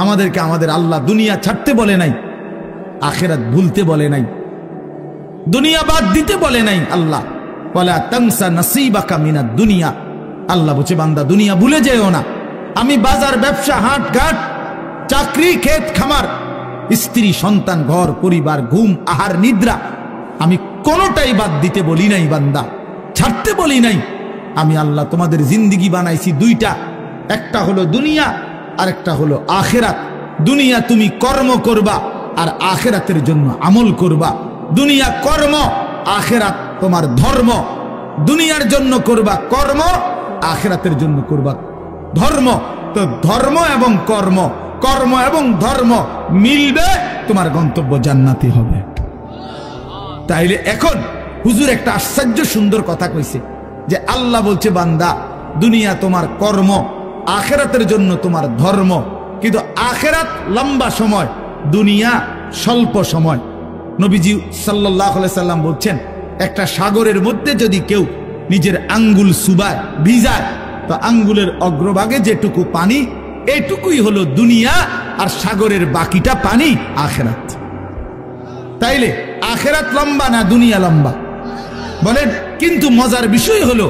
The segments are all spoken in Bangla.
আমাদেরকে আমাদের আল্লাহ দুনিয়া ছাড়তে বলে নাই, আখিরাত ভুলতে বলে নাই, দুনিয়া বাদ দিতে বলে নাই। আল্লাহ ওয়ালা তানসা নাসিবাকা মিনাদ দুনিয়া, আল্লাহ বলছে বান্দা দুনিয়া ভুলে যেও না। আমি বাজার, ব্যবসা, হাট ঘাট, চাকরি, ক্ষেত খামার, স্ত্রী, সন্তান, ঘর পরিবার, ঘুম, আহার, নিদ্রা, আমি কোনোটাই বাদ দিতে বলি নাই বান্দা, ছাড়তে বলি নাই। আমি আল্লাহ তোমাদের জিন্দেগি বানাইছি দুইটা, একটা হলো দুনিয়া আর একটা হলো আখিরাত। দুনিয়া তুমি কর্ম করবা আর আখিরাতের জন্য আমল করবা। দুনিয়া কর্ম, আখিরাত তোমার ধর্ম। দুনিয়ার জন্য করবা কর্ম, আখিরাতের জন্য করবা ধর্ম। তো ধর্ম এবং কর্ম, কর্ম এবং ধর্ম মিলবে, তোমার গন্তব্য জান্নাতি হবে। তাইলে এখন হুজুর একটা আশ্চর্য সুন্দর কথা কইছে যে আল্লাহ বলছে বান্দা দুনিয়া তোমার কর্ম, আখিরাতের জন্য তোমার ধর্ম। কিন্তু আখিরাত লম্বা সময়, দুনিয়া স্বল্প সময়। নবীজি সাল্লাল্লাহু আলাইহি সাল্লাম বলছেন একটা সাগরের মধ্যে যদি কেউ নিজের আঙ্গুল চুবায়, ভিজায়, তো আঙ্গুলের অগ্রভাগে যেটুকু পানি, এইটুকুই হলো দুনিয়া, আর সাগরের বাকিটা পানি আখিরাত। তাইলে আখিরাত লম্বা না দুনিয়া লম্বা বলেন? কিন্তু মজার বিষয় হলো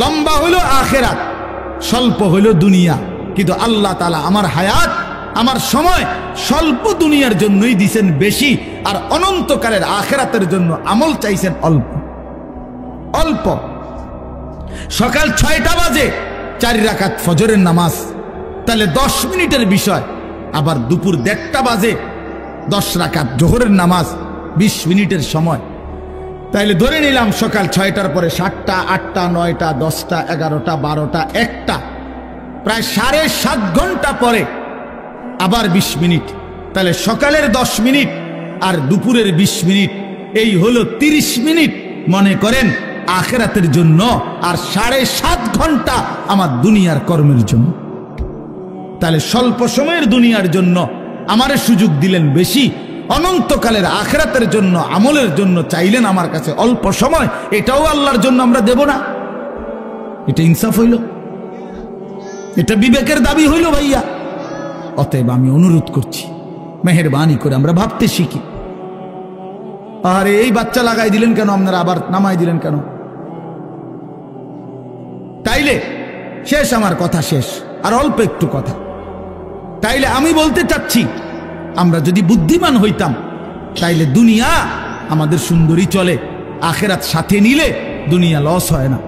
লম্বা হলো আখিরাত, স্বল্প হলো দুনিয়া। কিন্তু আল্লাহ তাআলা আমার হায়াত, আমার সময় স্বল্প দুনিয়ার জন্যই দিছেন বেশি, আর অনন্তকালের আখিরাতের জন্য আমল চাইছেন অল্প অল্প। সকাল 6টা বাজে 4 রাকাত ফজরের নামাজ, তাহলে 10 মিনিটের বিষয়। আবার দুপুর 1:30টা বাজে 10 রাকাত জোহরের নামাজ, 20 মিনিটের সময়। তাইলে ধরে নিলাম সকাল 6টার পরে 7টা, 8টা, 9টা, 10টা, 11টা, 12টা, 1টা, প্রায় 7.5 ঘন্টা পরে আবার 20 মিনিট। তাহলে সকালের 10 মিনিট আর দুপুরের 20 মিনিট, এই হলো 30 মিনিট মনে করেন আখিরাতের জন্য, আর 7.5 ঘন্টা আমার দুনিয়ার কর্মের জন্য। তাহলে স্বল্প সময়ের দুনিয়ার জন্য আমারে সুযোগ দিলেন বেশি, অনন্তকালের আখিরাতের জন্য আমলের জন্য চাইলেন আমার কাছে অল্প সময়। এটাও আল্লাহর জন্য আমরা দেব না? এটা ইনসাফ হইল? এটা বিবেকের দাবি হইল ভাইয়া? অতএব আমি অনুরোধ করছি, মেহেরবানি করে আমরা ভাবতে শিখি। আরে এই বাচ্চা লাগাই দিলেন কেন আপনারা, আবার নামাই দিলেন কেন? তাইলে শেষ, আমার কথা শেষ, আর অল্প একটু কথা। তাইলে আমি বলতে চাচ্ছি, আমরা যদি বুদ্ধিমান হইতাম তাইলে দুনিয়া আমাদের সুন্দরী চলে, আখিরাত সাথে নিলে দুনিয়া লস হয় না।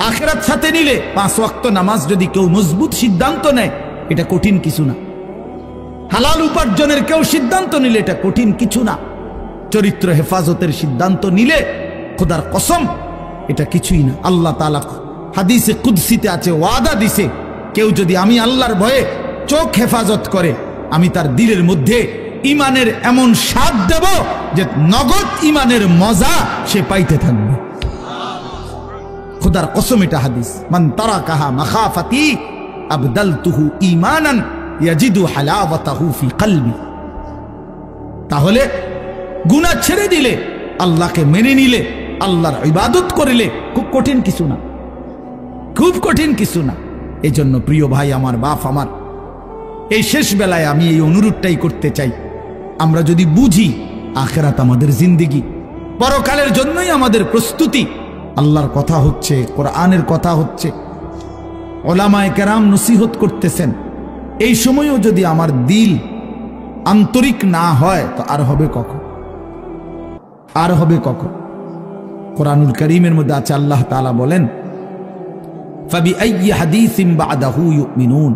আখিরাত সাথে নিলে 5 ওয়াক্ত নামাজ যদি কেউ মজবুত সিদ্ধান্ত নেয়, এটা কঠিন কিছু না। হালাল উপার্জনের কেউ সিদ্ধান্ত নিলে এটা কঠিন কিছু না। চরিত্র হেফাজতের সিদ্ধান্ত নিলে খোদার কসম এটা কিছুই না। আল্লাহ তাআলা হাদিসে কুদসিতে আছে, ওয়াদা দিছে, কেউ যদি আমি আল্লাহর ভয়ে চোখ হেফাজত করে, আমি তার দিলের মধ্যে ইমানের এমন স্বাদ দেব যে নগদ ইমানের মজা সে পাইতে থাকবে। খোদার কসম এটা হাদিস। মান তারাকাহা মাখাফাতি আবদালতুহু ঈমানান ইয়াজিদু হালাওয়াতাহু ফি কলবি। তাহলে গুনাহ ছেড়ে দিলে, আল্লাহকে মেনে নিলে, আল্লাহর ইবাদত করিলে খুব কঠিন কিছু না, খুব কঠিন কিছু না। এই জন্য প্রিয় ভাই আমার, বাপ আমার, এই শেষ বেলায় আমি এই অনুরোধটাই করতে চাই, আমরা যদি বুঝি আখিরাত আমাদের জিন্দেগি, পরকালের জন্যই আমাদের প্রস্তুতি, আল্লাহর কথা হচ্ছে, কোরআনের কথা হচ্ছে, ওলামায়ে কেরাম নসিহত করতেছেন, এই সময়ও যদি আমার দিল আন্তরিক না হয় তো আর হবে কখন? আর হবে কখন? কোরআনুল কারীমের মধ্যে আছে, আল্লাহ তাআলা বলেন, ফাবিআইয়ি হাদিসিন বা'দাহু ইউমিনুন।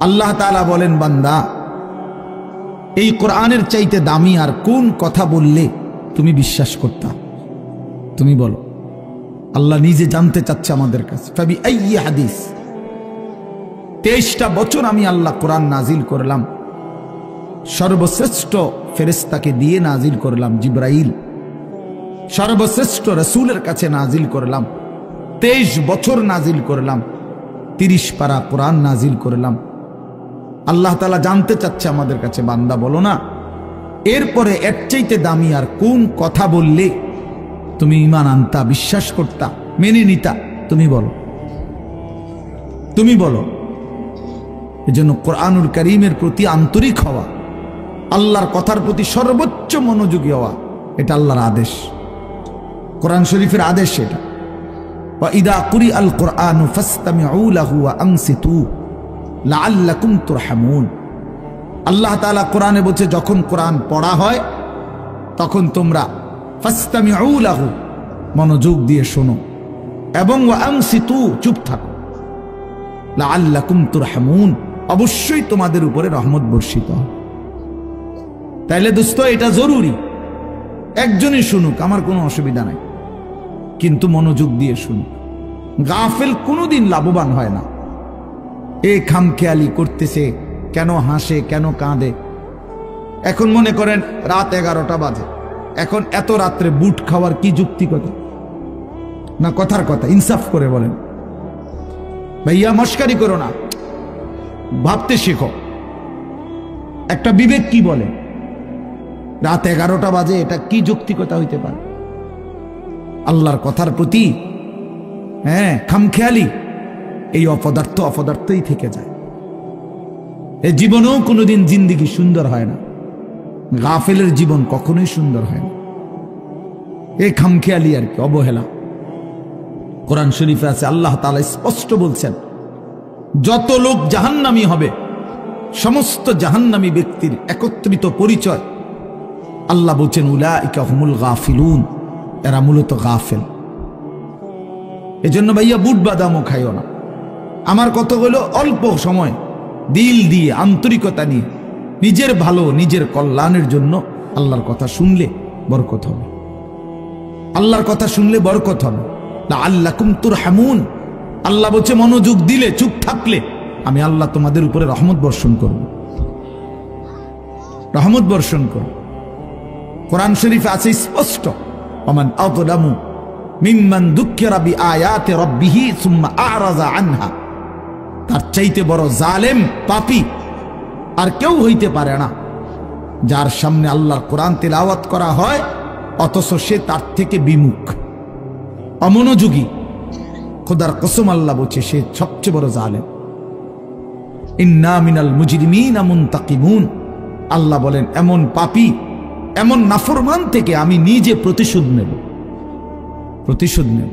আল্লাহ তাআলা বলেন, বান্দা এই কোরআনের চাইতে দামি আর কোন কথা বললে তুমি বিশ্বাস করতা? তুমি বলো। আল্লাহ নিজে জানতে চাচ্ছে আমাদের কাছে। ফাবিআইয়ি হাদিস, 23টা বছর আমি আল্লাহ কোরআন নাজিল করলাম, সর্বশ্রেষ্ঠ ফেরেশতাকে দিয়ে নাজিল করলাম, জিবরাইল, সর্বশ্রেষ্ঠ রাসূলের কাছে নাজিল করলাম, 23 বছর নাজিল করলাম, 30 পারা কোরআন নাজিল করলাম। আল্লাহ তাআলা জানতে চাচ্ছে আমাদের কাছে, বান্দা বলো না এরপরে এর চাইতে দামি আর কোন কথা বললে তুমি ঈমান আনতা, বিশ্বাস করতা, মেনে নিতা? তুমি বলো, তুমি বলো। এজন্য কোরআনুল কারীমের প্রতি আন্তরিক হওয়া, আল্লাহর কথার প্রতি সর্বোচ্চ মনোযোগী হওয়া, এটা আল্লাহর আদেশ, কোরআন শরীফের আদেশ। এটা ওয়া ইদা কুরিআল কুরআনু ফাসতামিউ লাহু ওয়া আনসিতু লাআল্লাকুম তুরহামুন। আল্লাহ তাআলা কোরআনে বলছে, যখন কোরআন পড়া হয় তখন তোমরা ফাসতামিউ লাহু, মনোযোগ দিয়ে শোনো, এবং ওয়া আনসিতু, চুপ থাকো, লাআল্লাকুম তুরহামুন, অবশ্যই তোমাদের উপরে রহমত বর্ষিত হবে। তাইলে দোস্ত, এটা জরুরি, একজনই শুনুক, আমার কোনো অসুবিধা নাই, কিন্তু মনোযোগ দিয়ে শুনুক। গাফেল কোনোদিন লাভবান হয় না। এ খামখেয়ালি করতেছে, কেন হাসে, কেন কাঁদে। এখন মনে করেন রাত 11টা বাজে, এখন এত রাত্রে বুট খাওয়ার কি যুক্তিকতা? না কথার কথা, ইনসাফ করে বলেন ভাইয়া, মস্কারি করো না, ভাবতে শেখো। একটা বিবেক কি বলে? রাত 11টা বাজে, এটা কি যৌক্তিকতা হইতে পারে? আল্লাহর কথার প্রতি খামখেয়ালি, এই অপদার্থই থেকে যায়। এই জীবনেও কোনোদিন জিন্দেগি সুন্দর হয় না, গাফেলের জীবন কখনোই সুন্দর হয় না। এই খামখেয়ালি আর কি, অবহেলা। কোরআন শরীফে আছে, আল্লাহ তাআলা স্পষ্ট বলছেন, যত লোক জাহান্নামী হবে, সমস্ত জাহান্নামী ব্যক্তির একত্রিত পরিচয়, আল্লাহ বলছেন উলাইকা হুমুল গাফিলুন, এরা মূলত গাফেল। এজন্য ভাইয়া বুট বাদামও খাইও না। আমার কথা হলো, অল্প সময় দিল দিয়ে, আন্তরিকতা নিয়ে, নিজের ভালো, নিজের কল্যাণের জন্য আল্লাহর কথা শুনলে বরকত হবে। আল্লাহর কথা শুনলে বরকত হবে। লাআল্লাকুম তুরহামুন, আল্লাহ বলছে, মনোযোগ দিলে, চুপ থাকলে আমি আল্লাহ তোমাদের উপরে রহমত বর্ষণ করব, রহমত বর্ষণ করব। কোরআন শরীফে আছে স্পষ্ট, ওমান আযলামু মিম্মান যুক্কিরা বিআয়াতি রাব্বিহি সুম্মা আ'রাযা আনহা। তার চাইতে বড় জালেম, পাপী আর কেউ হইতে পারে না, যার সামনে আল্লাহর কোরআন তেলাওয়াত করা হয় অথচ সে তার থেকে বিমুখ, অমনোযোগী। খোদার কসম, আল্লাহ বলছে, সে সবচেয়ে বড় জালেম। ইন্না মিনাল মুজরিমিনা মুনতাকিমুন, আল্লাহ বলেন, এমন পাপী, এমন নাফরমান থেকে আমি নিজে প্রতিশোধ নেব, প্রতিশোধ নেব।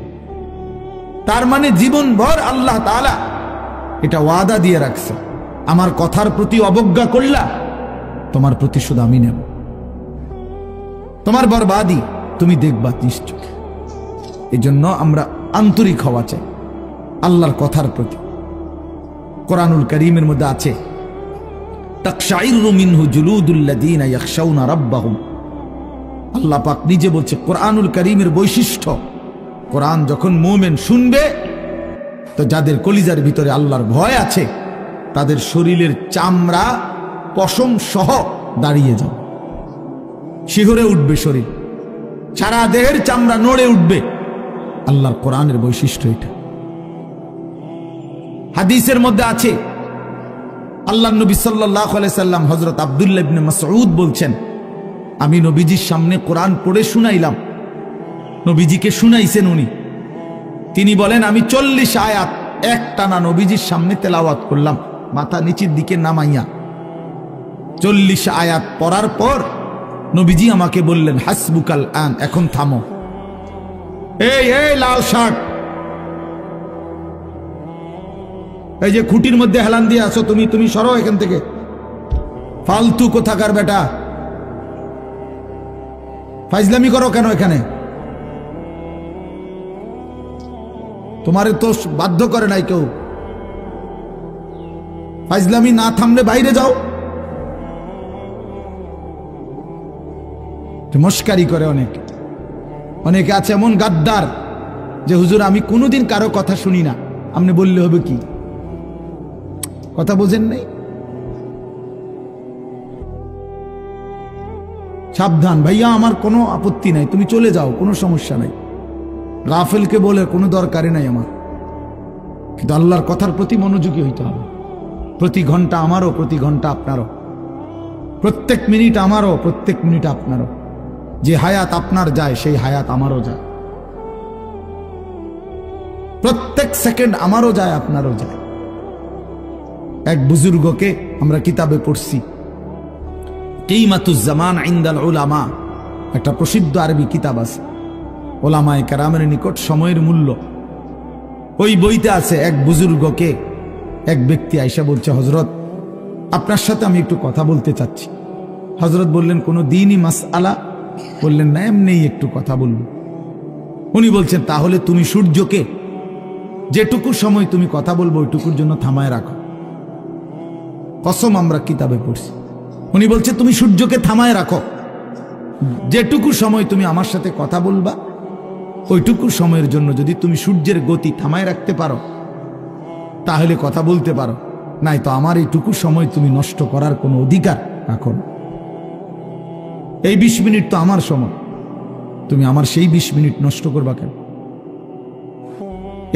তার মানে জীবনভর আল্লাহ তাআলা এটা ওয়াদা দিয়ে রাখছে, আমার কথার প্রতি অবজ্ঞা করলা, তোমার প্রতিশোধ আমি নেব, তোমার বরবাদি তুমি দেখবা নিশ্চয়। এই জন্য আমরা আন্তরিক হওয়া চাই আল্লাহর কথার প্রতি। কোরআনুল কারীমের মধ্যে আছে, তাকশাইরু মিনহু জুলুদুল্লাযীনা ইয়াখশাউনা রাব্বাহুম। আল্লাহ পাক নিজে বলছে, কোরআনুল কারীমের বৈশিষ্ট্য, কোরআন যখন মুমিন শুনবে, তো যাদের কলিজার ভিতরে আল্লাহর ভয় আছে, তাদের শরীরের চামড়া পশম সহ দাঁড়িয়ে যাবে, শিহরে উঠবে শরীর, সারা দেহের চামড়া নড়ে উঠবে। আল্লাহর কোরআনের বৈশিষ্ট্য এটা। হাদিসের মধ্যে আছে, আল্লাহ নবী সাল্লাল্লাহু আলাইহি সাল্লাম হযরত আব্দুল্লাহ ইবনে মাসউদ বলছেন, আমি নবীজির সামনে কোরআন পড়ে শুনাইলাম, নবীজিকে শুনাইছেন উনি। তিনি বলেন, আমি 40 আয়াত একটানা নবীজির সামনে তেলাওয়াত করলাম, মাথা নিচের দিকে নামাইয়া। 40 আয়াত পড়ার পর নবীজি আমাকে বললেন, হাসবুকাল আন, এখন থামো। এই লাল শার্ট, এই যে খুঁটির মধ্যে হেলান দিয়ে আছো তুমি, তুমি সরো এখান থেকে, ফালতু কোথাকার বেটা, ফাইজলামি করো কেন এখানে? তোমারে তো বাধ্য করে নাই কেউ, ফাইজলামি না থামলে বাইরে যাও। মস্কারি করে অনেকে আছে এমন গাদ্দার যে, হুজুর আমি কোনোদিন কারো কথা শুনি না, আপনি বললে হবে কি? কথা বোঝেন নাই? সাবধান ভাইয়া, আমার কোনো আপত্তি নাই, তুমি চলে যাও, কোনো সমস্যা নাই। গাফেলকে বলে কোনো দরকারই নাই আমার, কিন্তু আল্লাহর কথার প্রতি মনোযোগী হইতে হবে। প্রতি ঘন্টা আমারও, প্রতি ঘন্টা আপনারও, প্রত্যেক মিনিট আমারও, প্রত্যেক মিনিট আপনারও। যে হায়াত আপনার যায়, সেই হায়াত আমারও যায়। প্রত্যেক সেকেন্ড আমারও যায়, আপনারও যায়। এক বুজুর্গকে আমরা কিতাবে পড়ছি, কিমাতুজ জামান ইনদাল উলামা, একটা প্রসিদ্ধ আরবি কিতাব আছে ওলামায়ে কেরামের নিকট সময়ের মূল্য। ওই বইতে আছে এক বুজুর্গকে এক ব্যক্তি আইসা বলছে, হযরত আপনার সাথে আমি একটু কথা বলতে চাচ্ছি। হযরত বললেন, কোনো দ্বীনি মাসআলা? বললেন, না, এমনিই একটু কথা বলবো। উনি বলছেন, তাহলে তুমি সূর্যকে যেটুকু সময় তুমি কথা বলবো ওইটুকুর জন্য থামায় রাখো। কসম, আমরা কিতাবে পড়ছি। উনি বলছে, তুমি সূর্যকে থামায় রাখো, যেটুকু সময় তুমি আমার সাথে কথা বলবা ওইটুকু সময়ের জন্য যদি তুমি সূর্যের গতি থামায় রাখতে পারো তাহলে কথা বলতে পারো, নাই তো আমার এইটুকু সময় তুমি নষ্ট করার কোনো অধিকার রাখো না। এই 20 মিনিট তো আমার সময়, তুমি আমার সেই 20 মিনিট নষ্ট করবা কেন?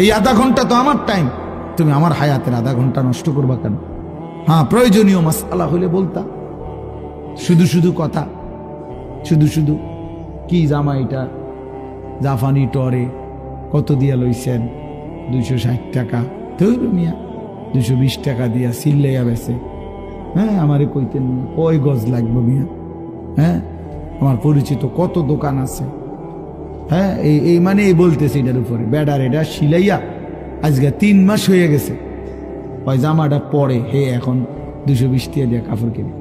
এই আধা ঘন্টা তো আমার টাইম, তুমি আমার হায়াতের আধা ঘন্টা নষ্ট করবা কেন? হ্যাঁ, প্রয়োজনীয় মাসআলা হলে বলতা, শুধু শুধু কথা, শুধু শুধু কি জামা এটা জাফানি টরে কত দিয়া লইছেন? 260 টাকা। ধুর মিয়া, 220 টাকা দিয়া সিল্লাইয়া বেছে। হ্যাঁ, আমারে কইতেন কয় গজ লাগবে মিয়া? হ্যাঁ, আমার পরিচিত কত দোকান আছে। হ্যাঁ, এই মানে এই বলতেছে এটার উপরে বেডার এটা সিলাইয়া আজকে 3 মাস হয়ে গেছে, ওই জামাটা পরে হে এখন 220 টাকা দিয়ে কাপড় কিনে।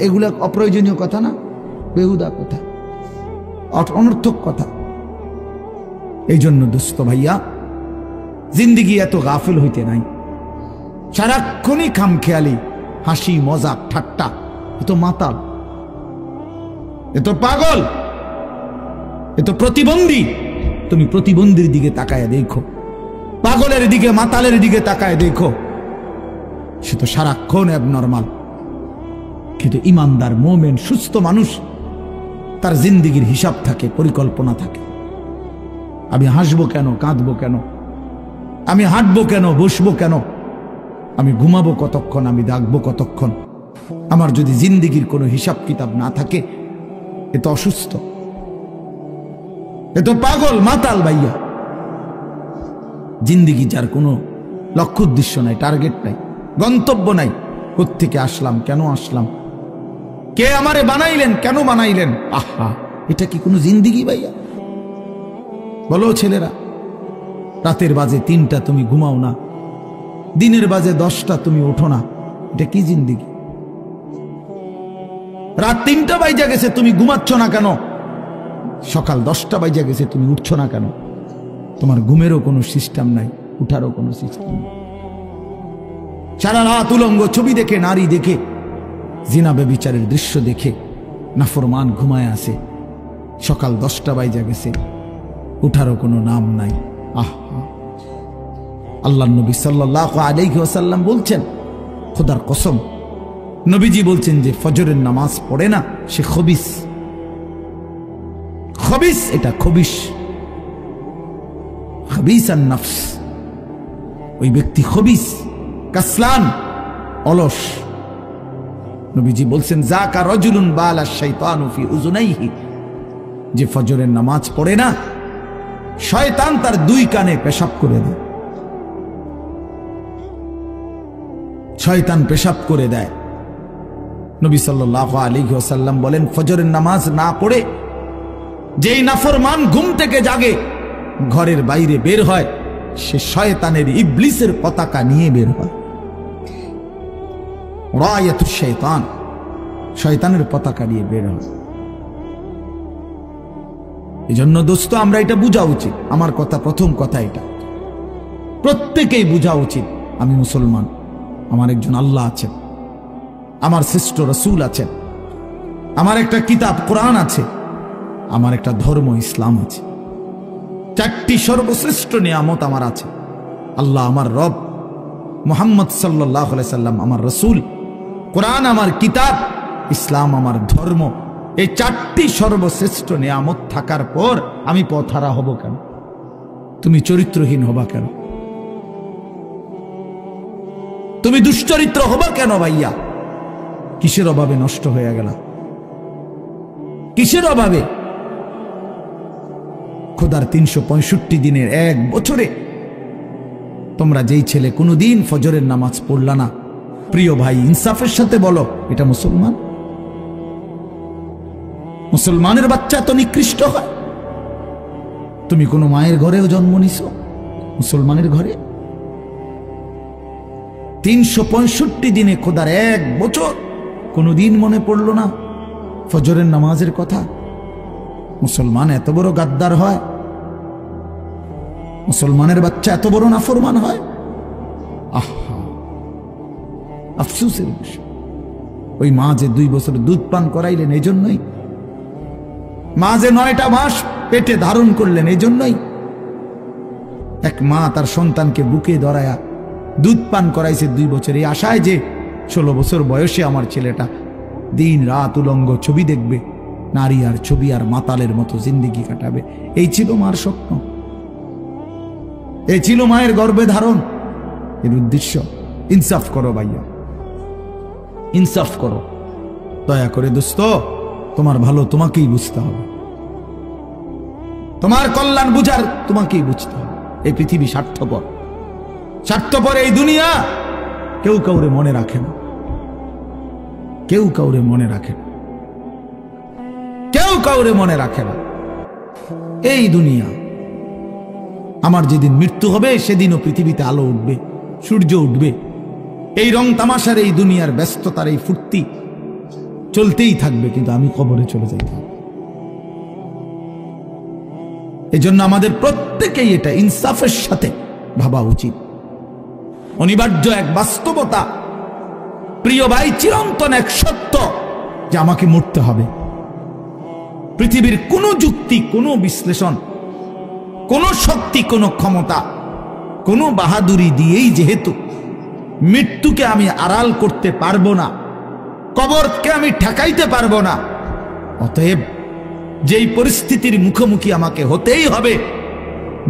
এগুলা অপ্রয়োজনীয় কথা না, বেহুদা কথা, অনর্থক কথা। এই জন্য দোস্ত ভাইয়া, জিন্দিগি এত গাফিল হইতে নাই। সারাক্ষণই খামখেয়ালি, হাসি মজাক ঠাট্টা, এত মাতাল, এত পাগল, এত প্রতিবন্ধী। তুমি প্রতিবন্ধীর দিকে তাকায় দেখো, পাগলের দিকে মাতালের দিকে তাকায় দেখো, সে তো সারাক্ষণ অ্যাবনর্মাল। কিন্তু ইমানদার মোমেন সুস্থ মানুষ, তার জিন্দিগির হিসাব থাকে, পরিকল্পনা থাকে। আমি হাসবো কেন, কাঁদবো কেন, আমি হাঁটবো কেন, বসবো কেন, আমি ঘুমাবো কতক্ষণ, আমি জাগবো কতক্ষণ। আমার যদি জিন্দিগির কোনো হিসাব কিতাব না থাকে, এ তো অসুস্থ, এ তো পাগল মাতাল ভাইয়া। জিন্দিগি যার কোনো লক্ষ্য উদ্দেশ্য নাই, টার্গেট নাই, গন্তব্য নাই। কোত্থেকে আসলাম, কেন আসলাম, কে আমারে বানাইলেন, কেন বানাইলেন? আহা, এটা কি কোনো জিন্দিগি ভাইয়া? বলো ছেলেরা, রাতের বাজে 3টা তুমি ঘুমাও না, দিনের বাজে 10টা তুমি ওঠো না, এটা কি জিন্দিগি? রাত 3টা বাজে গেছে তুমি ঘুমাচ্ছ না কেন? সকাল 10টা বাজে গেছে তুমি উঠছো না কেন? তোমার ঘুমেরও কোনো সিস্টেম নাই, উঠারও কোনো সিস্টেম নেই। সারা রাত উলঙ্গ ছবি দেখে, নারী দেখে, জিনা ব্যভিচারের দৃশ্য দেখে নাফরমান ঘুমায় আছে। সকাল 10টা বাজে গেছে, উঠারও কোনো নাম নাই। আহা, আল্লাহর নবী সাল্লাল্লাহু আলাইহি ওয়াসাল্লাম বলছেন, খোদার কসম, নবীজি বলছেন যে ফজরের নামাজ পড়ে না সে খবিস। খবিস, এটা খবিস, খবিসান নফস। ওই ব্যক্তি খবিস, কাসলান, অলস। নবীজি বলছেন, যাকা রাজুলুন বালা শাইতানু ফি উযুনাইহি, যে ফজরের নামাজ পড়ে না শয়তান তার 2 কানে পেশাব করে দেয়। শয়তান পেশাব করে দেয়। নবী সাল্লাল্লাহু আলাইহি ওয়াসাল্লাম বলেন, ফজরের নামাজ না পড়ে যেই নাফরমান ঘুম থেকে জাগে, ঘরের বাইরে বের হয়, সে শয়তানের, ইবলিসের পতাকা নিয়ে বের হয়। রায়াতুশ শাইতান, শয়তানের পতাকা নিয়ে বের হয়। এজন্য দোস্ত, আমরা এটা বুঝা উচিত। আমার কথা, প্রথম কথা এটা প্রত্যেকেই বুঝা উচিত। আমি মুসলমান, আমার একজন আল্লাহ আছেন, আমার শ্রেষ্ঠ রাসূল আছেন, আমার একটা কিতাব কোরআন আছে, আমার একটা ধর্ম ইসলাম আছে। 4টি সর্বশ্রেষ্ঠ নিয়ামত আমার আছে। আল্লাহ আমার রব, মুহাম্মদ সাল্লাল্লাহু আলাইহি সাল্লাম আমার রাসূল, কোরআন আমার কিতাব, ইসলাম আমার ধর্ম। এই 4টি সর্বশ্রেষ্ঠ নিয়ামত থাকার পর আমি পথহারা হব কেন? তুমি চরিত্রহীন হবা কেন? তুমি দুশ্চরিত্র হবা কেন ভাইয়া? কিসের অভাবে নষ্ট হয়ে গেল? কিসের অভাবে? খোদার 365 দিনের 1 বছরে তোমরা যেই ছেলে কোনোদিন ফজরের নামাজ পড়লা না, প্রিয় ভাই ইনসাফের সাথে বলো এটা মুসলমান? মুসলমানের বাচ্চা তো নিকৃষ্ট হয়। তুমি কোনো মায়ের ঘরেও জন্ম নিছো, মুসলমানের ঘরে 365 দিনে খোদার 1 বছর কোনোদিন মনে পড়লো না ফজরের নামাজের কথা? মুসলমান এত বড় গাদ্দার হয়? মুসলমানের বাচ্চা এত বড় নাফরমান হয়? আহা, আফসোসের বিষয়। ওই মা যে 2 বছর দুধ পান করাইলেন এই জন্যই, মা যে 9টা মাস পেটে ধারণ করলেন এই জন্যই। এক মা তার সন্তানকে বুকে ধরায়া দুধ পান করাইছে 2 বছর, এই আশায় যে 16 বছর বয়সে আমার ছেলেটা দিন রাত উলঙ্গ ছবি দেখবে, নারী আর ছবি আর মাতালের মতো জিন্দেগি কাটাবে। এই ছিল মার স্বপ্ন, এই ছিল মায়ের গর্ভে ধারণ, এর উদ্দেশ্য। ইনসাফ করো ভাইয়া, ইনসাফ করো দয়া করে। দোস্ত, তোমার ভালো তোমাকেই বুঝতে হবে, তোমার কল্যাণ বুঝার তোমাকেই বুঝতে হবে। এই পৃথিবী স্বার্থপর, স্বার্থপর এই দুনিয়া। কেউ কাউরে মনে রাখে না, কেউ কাউরে মনে রাখে না, কেউ কাউরে মনে রাখে না। এই দুনিয়া, আমার যেদিন মৃত্যু হবে সেদিনও পৃথিবীতে আলো উঠবে, সূর্য উঠবে। এই রং তামাশার এই দুনিয়ার ব্যস্ততার এই ফুর্তি চলতেই থাকবে, কিন্তু আমি কবরে চলে যাইতে হবে। এই জন্য আমাদের প্রত্যেকেই এটা ইনসাফের সাথে ভাবা উচিত। অনিবার্য এক বাস্তবতা, প্রিয় ভাই, চিরন্তন এক সত্য যে আমাকে মরতে হবে। পৃথিবীর কোনো যুক্তি, কোনো বিশ্লেষণ, কোনো শক্তি, কোনো ক্ষমতা, কোনো বাহাদুরি দিয়েই যেহেতু মৃত্যুকে আমি আড়াল করতে পারবো না, কবরকে আমি ঠেকাইতে পারবো না, অতএব যেই পরিস্থিতির মুখোমুখি আমাকে হতেই হবে,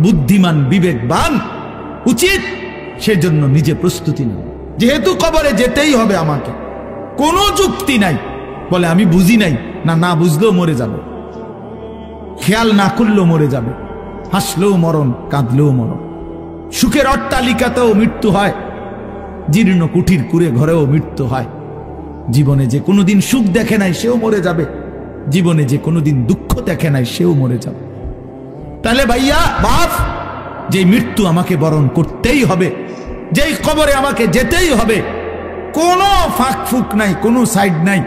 বুদ্ধিমান বিবেকবান উচিত সেজন্য নিজে প্রস্তুতি নেব। যেহেতু কবরে যেতেই হবে আমাকে, কোনো যুক্তি নাই বলে আমি বুঝি নাই, না না বুঝলেও মরে যাবে, খেয়াল না করলেও মরে যাবে, হাসলেও মরণ, কাঁদলেও মরণ। সুখের অট্টালিকাতেও মৃত্যু হয়, জীর্ণ কুঠির কুড়ে ঘরেও মৃত্যু হয়। জীবনে যে কোনোদিন সুখ দেখে নাই সেও মরে যাবে, জীবনে যে কোনোদিন দুঃখ দেখে নাই সেও মরে যাবে। তাহলে ভাইয়া বাপ, যে মৃত্যু আমাকে বরণ করতেই হবে, যেই কবরে আমাকে যেতেই হবে, কোনো ফাঁক ফুক নাই, কোনো সাইড নাই,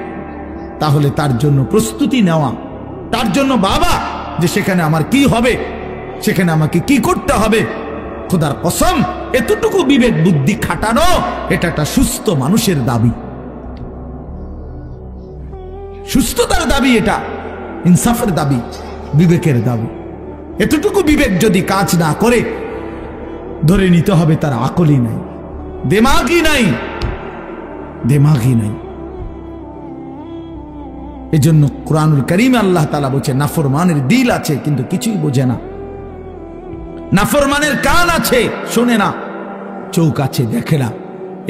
তাহলে তার জন্য প্রস্তুতি নেওয়া, তার জন্য বাবা যে সেখানে আমার কি হবে, সেখানে আমাকে কি করতে হবে, খোদার কসম এতটুকু বিবেক বুদ্ধি খাটানো এটা একটা সুস্থ মানুষের দাবি, সুস্থতার দাবি, এটা ইনসাফের দাবি, বিবেকের দাবি। এতটুকু বিবেক যদি কাজ না করে, ধরে নিতে হবে তার আকলই নাই, দেমাগই নাই, দেমাগই নাই। এজন্য কুরআনুল কারীমে আল্লাহ তাআলা বলেছে, নাফরমানের দিল আছে কিন্তু কিছুই বোঝে না, নাফরমানের কান আছে শোনে না, চোখ আছে দেখে না।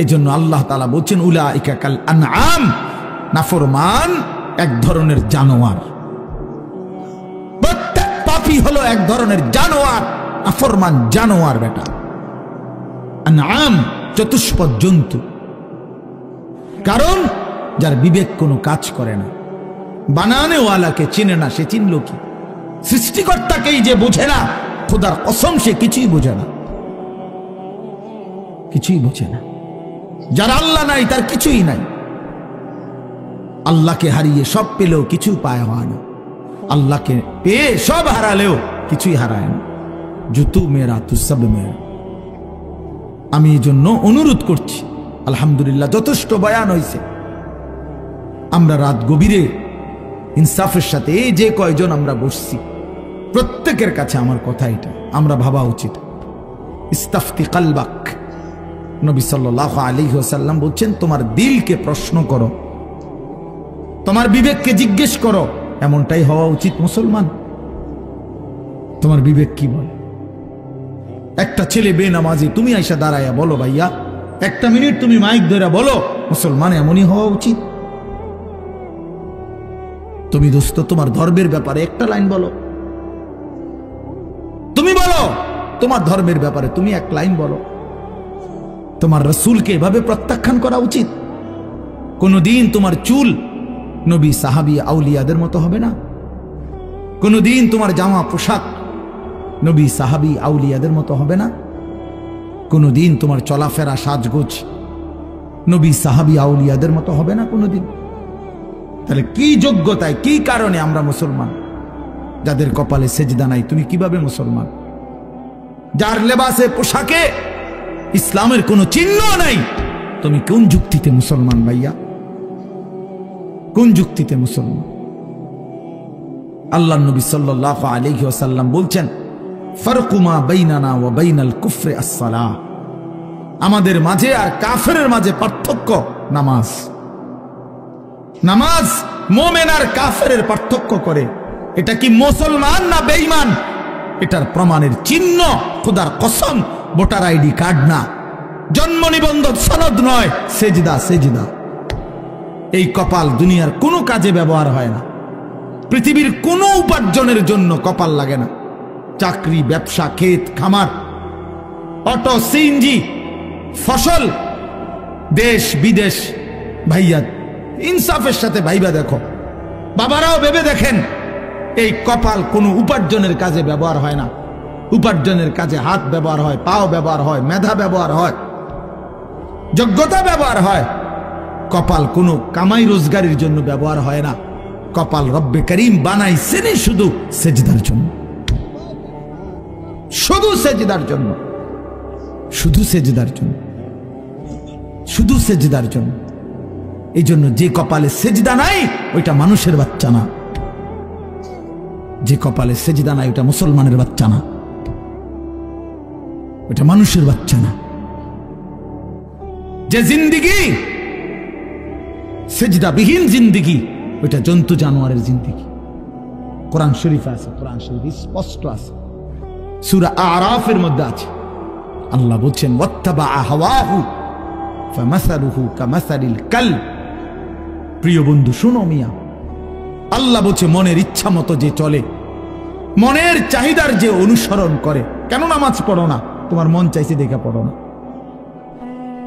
এজন্য আল্লাহ তাআলা বলছেন, উলাইকা কাল আনআম, নাফরমান এক ধরনের জানোয়ার। প্রত্যেক পাপী হলো এক ধরনের জানোয়ার, নাফরমান জানোয়ার বেটা। আনআম চতুষ্পদ জন্তু, কারণ যার বিবেক কোনো কাজ করে না, বানানেওয়ালাকে চিনে না, সে চিনল কি? সৃষ্টিকর্তাকেই যে বোঝে না, খোদার কসম সে কিছুই বোঝে না, কিছুই বোঝে না। যার আল্লাহ নাই তার কিছুই নাই। আল্লাহকে হারিয়ে সব পেলেও কিছু পায় হয় না, আল্লাহকে পেয়ে সব হারালেও কিছুই হারায় না। জুতু মেরা তু সব মেরা। আমি এই জন্য অনুরোধ করছি, আলহামদুলিল্লাহ যথেষ্ট বয়ান হয়েছে। আমরা রাত গভীরে ইনসাফের সাথে এই যে কয়জন আমরা বসছি, প্রত্যেকের কাছে আমার কথা এটা, আমরা ভাবা উচিত। ইস্তাফতি কালবাক, নবী সাল্লাল্লাহু আলাইহি ওয়াসাল্লাম বলছেন, তোমার দিলকে প্রশ্ন করো, তোমার বিবেককে জিজ্ঞেস করো। এমনটাই হওয়া উচিত মুসলমান। তোমার বিবেক কি বলে? একটা ছেলে বেনামাজি, তুমি আইসা দাঁড়াইয়া বলো, ভাইয়া 1 মিনিট তুমি মাইক ধরে বলো, মুসলমান এমনই হওয়া উচিত। তুমি দোস্ত তোমার ধর্মের ব্যাপারে একটা লাইন বলো, তুমি বলো তোমার ধর্মের ব্যাপারে তুমি 1 লাইন বলো। তোমার রাসূলকে এভাবে প্রত্যাখ্যান করা উচিত। কোনদিন তোমার চুল নবী সাহাবী আউলিয়াদের মতো হবে না। কোনদিন তোমার জামা পোশাক নবী সাহাবী আউলিয়াদের মতো হবে না। কোনদিন তোমার চলাফেরা সাজগোজ নবী সাহাবী আউলিয়াদের মতো হবে না কোনদিন। তাহলে কি যোগ্যতায়, কি কারণে আমরা মুসলমান? যাদের কপালে সেজদা নাই, তুমি কিভাবে মুসলমান? যার লেবাসে পোশাকে ইসলামের কোনো চিহ্ন নাই, তুমি কোন যুক্তিতে মুসলমান ভাইয়া? কোন যুক্তিতে মুসলমান? আল্লাহ নবী সাল্লাল্লাহু আলাইহি ওয়াসাল্লাম বলছেন, ফারকু মা বাইনানা ওয়া বাইনাল কুফরি আস-সালাহ। আমাদের মাঝে আর কাফেরের মাঝে পার্থক্য নামাজ। নামাজ মুমিন আর কাফেরের পার্থক্য করে। এটা কি মুসলমান না বেঈমান? এটার প্রমাণের চিহ্ন খোদার কসম ভোটার আইডি কার্ড না, জন্ম নিবন্ধন সনদ নয়, সেজদা। সেজদা এই কপাল দুনিয়ার কোনো কাজে ব্যবহার হয় না। পৃথিবীর কোনো উপার্জনের জন্য কপাল লাগে না। চাকরি, ব্যবসা, ক্ষেত খামার, অটো, সিএনজি, ফসল, দেশ বিদেশ। ভাইয়া ইনসাফের সাথে ভাইবা দেখো, বাবারাও ভেবে দেখেন, এই কপাল কোনো উপার্জনের কাজে ব্যবহার হয় না। উপার্জনের কাজে হাত ব্যবহার হয়, পাও ব্যবহার হয়, মেধা ব্যবহার হয়, যোগ্যতা ব্যবহার হয়। কপাল কোনো কামাই রোজগারের জন্য ব্যবহার হয় না। কপাল রব্বে করিম বানাইছেন শুধু সেজদার জন্য, শুধু সেজদার জন্য, শুধু সেজদার জন্য, শুধু সেজদার জন্য। এই জন্য যে কপালে সেজদা নাই ওইটা মানুষের বাচ্চা না। যে কপালে সেজদা নাই ওটা মুসলমানের বাচ্চা না, ওটা মানুষের বাচ্চা না। যে জিন্দিগি সেজদাবিহীন জিন্দিগি, ওইটা জন্তু জানোয়ারের জিন্দিগি। কোরআন শরীফে আছে, কোরআন শরীফ স্পষ্ট আছে, সূরা আরাফের মধ্যে আছে। আল্লাহ বলছেন, ওয়াত্তাবা হাওয়াহু ফামাসালুহু কামাসালিল কালব। প্রিয় বন্ধু শুনো মিয়া, আল্লাহ বলছে মনের ইচ্ছা মতো যে চলে, মনের চাহিদার যে অনুসরণ করে। কেন নামাজ পড়ো না? তোমার মন চাইছে দেখে পড়ো না।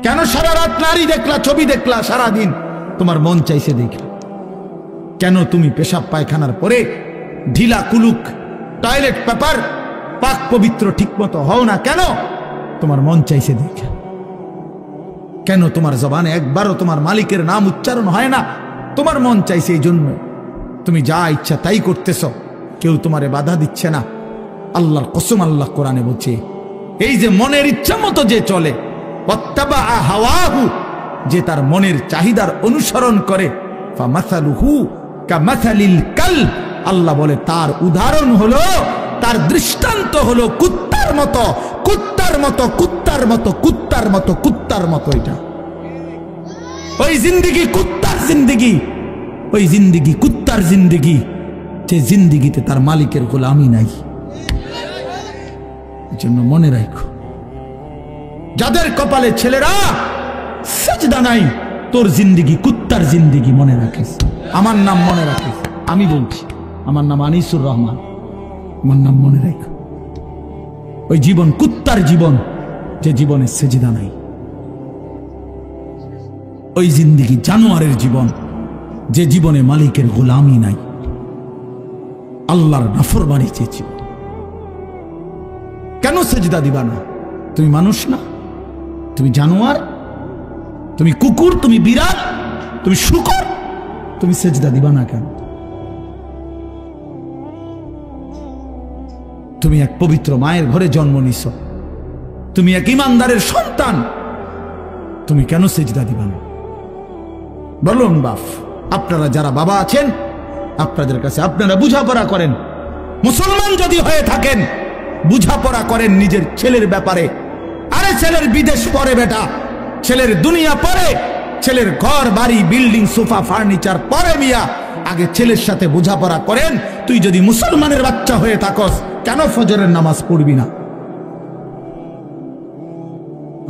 কেন সারা রাত নারী দেখলা, ছবি দেখলা সারাদিন? তোমার মন চাইছে দেখে। কেন তুমি পেশাব পায়খানার পরে ঢিলা কুলুক টয়লেট পেপার পাক পবিত্র ঠিক মতো হও না? কেন? তোমার মন চাইছে দেখে। কেন তোমার জবানে একবারও তোমার মালিকের নাম উচ্চারণ হয় না? তোমার মন চাইছে। এই জন্য তুমি যা ইচ্ছা তাই করতেছ, কেউ তোমারে বাধা দিচ্ছে না। আল্লাহর কসম, আল্লাহ কোরআনে বলছে, এই যে মনের ইচ্ছা মতো যে চলে, ওয়াত্তাবা হাওয়াহু, যে তার মনের চাহিদার অনুসরণ করে, ফামাসালুহু কামাসালিল কালব। আল্লাহ বলে তার উদাহরণ হলো, তার দৃষ্টান্ত হলো কুত্তার মতো, কুত্তার মতো, কুত্তার মতো, কুত্তার মতো, কুত্তার মতো। এটা ওই জিন্দিগি কুত্তার জিন্দিগি, ওই জিন্দিগি কুত্তার জিন্দিগি, যে জিন্দিগিতে তার মালিকের গোলামি নাই। এজন্য মনে রাখো, যাদের কপালে ছেলেরা সেজদা নাই, তোর জিন্দিগি কুত্তার জিন্দিগি, মনে রাখিস। আমার নাম মনে রাখিস, আমি বলছি, আমার নাম আনিসুর রহমান। আমার নাম মনে রাখো। ওই জীবন কুত্তার জীবন, যে জীবনে সেজদা নাই। ওই জিন্দিগি জানোয়ারের জীবন, যে জীবনে মালিকের গোলামি নাই, আল্লাহর নাফরমানি চেয়েছি। কেন সেজদা দিবা না? তুমি মানুষ না? তুমি জানোয়ার? তুমি কুকুর? তুমি বিড়াল? তুমি শূকর? তুমি সেজদা দিবা না কেন? তুমি এক পবিত্র মায়ের ঘরে জন্ম নিছ, তুমি এক ইমানদারের সন্তান, তুমি কেন সেজদা দিবা না? বলুন বাপ, আপনারা যারা বাবা আছেন, আপনাদের কাছে আপনারা বুঝাপড়া করেন। মুসলমান যদি হয়ে থাকেন, বুঝাপড়া করেন নিজের ছেলের ব্যাপারে। আরে ছেলের বিদেশ পরে বেটা, ছেলের দুনিয়া পরে, ছেলের ঘর বাড়ি বিল্ডিং সোফা ফার্নিচার পরে। মিয়া আগে ছেলের সাথে বোঝাপড়া করেন। তুই যদি মুসলমানের বাচ্চা হয়ে থাকস, কেন ফজরের নামাজ পড়বি না?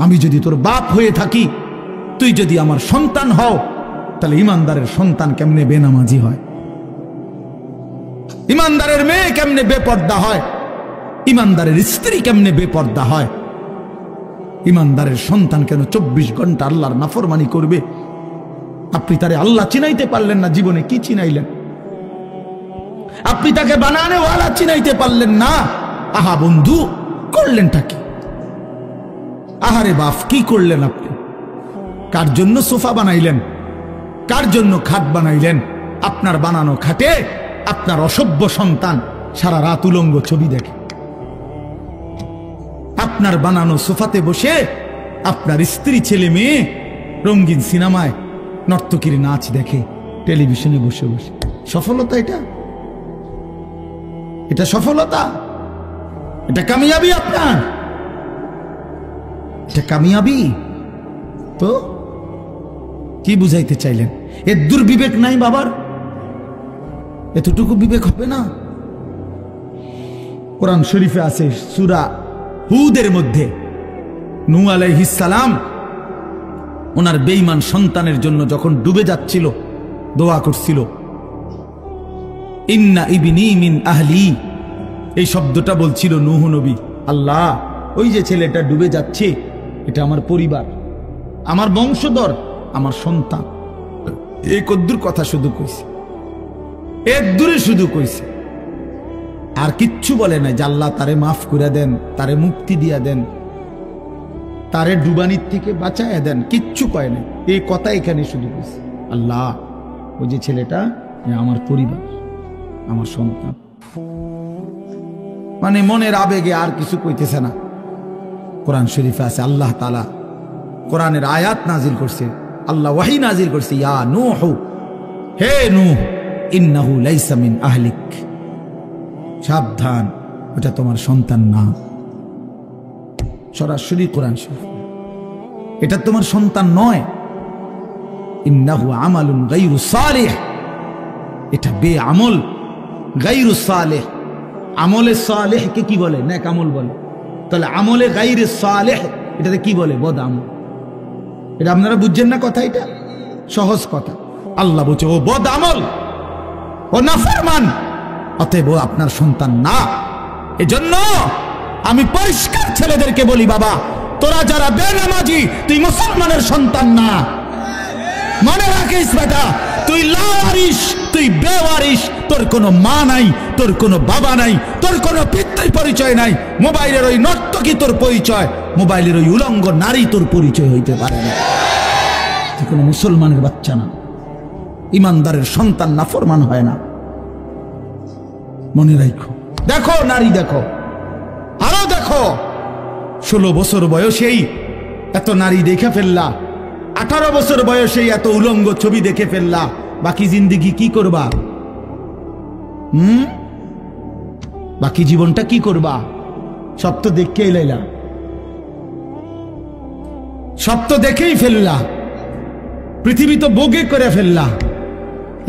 আমি যদি তোর বাপ হয়ে থাকি, তুই যদি আমার সন্তান হও, তাহলে ইমানদারের সন্তান কেমনে বেনামাজি হয়? ইমানদারের মেয়ে কেমনে বেপর্দা হয়? ইমানদারের স্ত্রী কেমনে বেপর্দা হয়? ইমানদারের সন্তান কেন 24 ঘন্টা আল্লাহর নাফরমানি করবে? আপনি তারে আল্লাহ চিনাইতে পারলেন না, জীবনে কি চিনাইলেন? আপনি তাকে বানানে ওয়ালা চিনাইতে পারলেন না। আহা বন্ধু, করলেনটা কি? আহারে বাপ, কি করলেন আপনি? কার জন্য সোফা বানাইলেন? কার জন্য খাট বানাইলেন? আপনার বানানো খাটে আপনার অসভ্য সন্তান সারা রাত উলঙ্গ ছবি দেখে। আপনার বানানো সোফাতে বসে আপনার স্ত্রী, ছেলে মেয়ে রঙিন সিনেমায় নর্তকীর নাচ দেখে টেলিভিশনে বসে বসে। সফলতা এটা? এটা সফলতা? এটা কামিয়াবি আপনার? এটা কামিয়াবি? তো কি বুঝাইতে চাইলেন? এর দুর্বিবেক নাই বাবার? এতটুকু বিবেক হবে না? কোরআন শরীফে আছে সূরা হুদের মধ্যে নূহ আলাইহিস সালাম ওনার বেঈমান সন্তানের জন্য যখন ডুবে যাচ্ছিল দোয়া করছিল, ইন্না ইবনি মিন আহলি। এই শব্দটা বলছিল নূহ নবী, আল্লাহ ওই যে ছেলেটা ডুবে যাচ্ছে এটা আমার পরিবার, আমার বংশধর, আমার সন্তান। এই কদ্দুর কথা শুধু কইছে, এর দূরে শুধু কইছে, আর কিচ্ছু বলে নাই যে আল্লাহ তারে মাফ করে দেন, তারে মুক্তি দিয়া দেন, তারে ডুবানির থেকে বাঁচায় দেন, কিচ্ছু কয় নাই। এই কথা এখানে শুধু কইছে, আল্লাহ ওই যে ছেলেটা আমার পরিবার, আমার সন্তান। মানে মনের আবেগে আর কিছু কইতেছে না। কোরআন শরীফে আছে আল্লাহ তাআলা কোরআনের আয়াত নাজিল করছে, আল্লাহ ওয়াহি নাজিল করছে, ইয়া নূহ, হে নূহ, ইন্নাহু লাইসা মিন আহলিক, সাবধান ওটা তোমার সন্তান না। সরাসরি কোরআন শরীফ, এটা তোমার সন্তান নয়। ইন্নাহু আমালুন গায়রু সালিহ, এটা বেআমল, গায়রু সালিহ। আমলে সালেহ কে কি বলে? নেক আমল বলে। তাহলে আমলে গায়রে সালেহ এটাতে কি বলে? বদ আমল। এটা আপনারা বুঝছেন না কথা? এটা সহজ কথা। আল্লাহ বলছে ও বদ আমল, ও নাফরমান, অতএব ও আপনার সন্তান না। এজন্য আমি পরিষ্কার ছেলেদেরকে বলি, বাবা তোরা যারা বেনামাজি, তুই মুসলমানের সন্তান না। মনে রাখিস বেটা, তুই লাওয়ারিস, তুই বেওয়ারিস, তোর কোনো মা নাই, তোর কোনো বাবা নাই, তোর কোনো পিতৃ পরিচয় নাই। মোবাইলের ওই নর্তকী তোর পরিচয়, মোবাইলের ওই উলঙ্গ নারী তোর পরিচয় হইতে পারে না। তুই কোনো মুসলমানের বাচ্চা না, ইমানদারের সন্তান নাফরমান হয় না। মনে রাখো। দেখো নারী, দেখো আরো দেখো, 16 বছর বয়সেই এত নারী দেখে ফেললা, 18 বছর বয়সেই এত উলঙ্গ ছবি দেখে ফেললা, বাকি জিন্দেগি কি করবা? বাকি জীবনটা কি করবা? সব তো দেখেই লাইলা, সব তো দেখেই ফেললা, পৃথিবী তো বোগে করে ফেললা,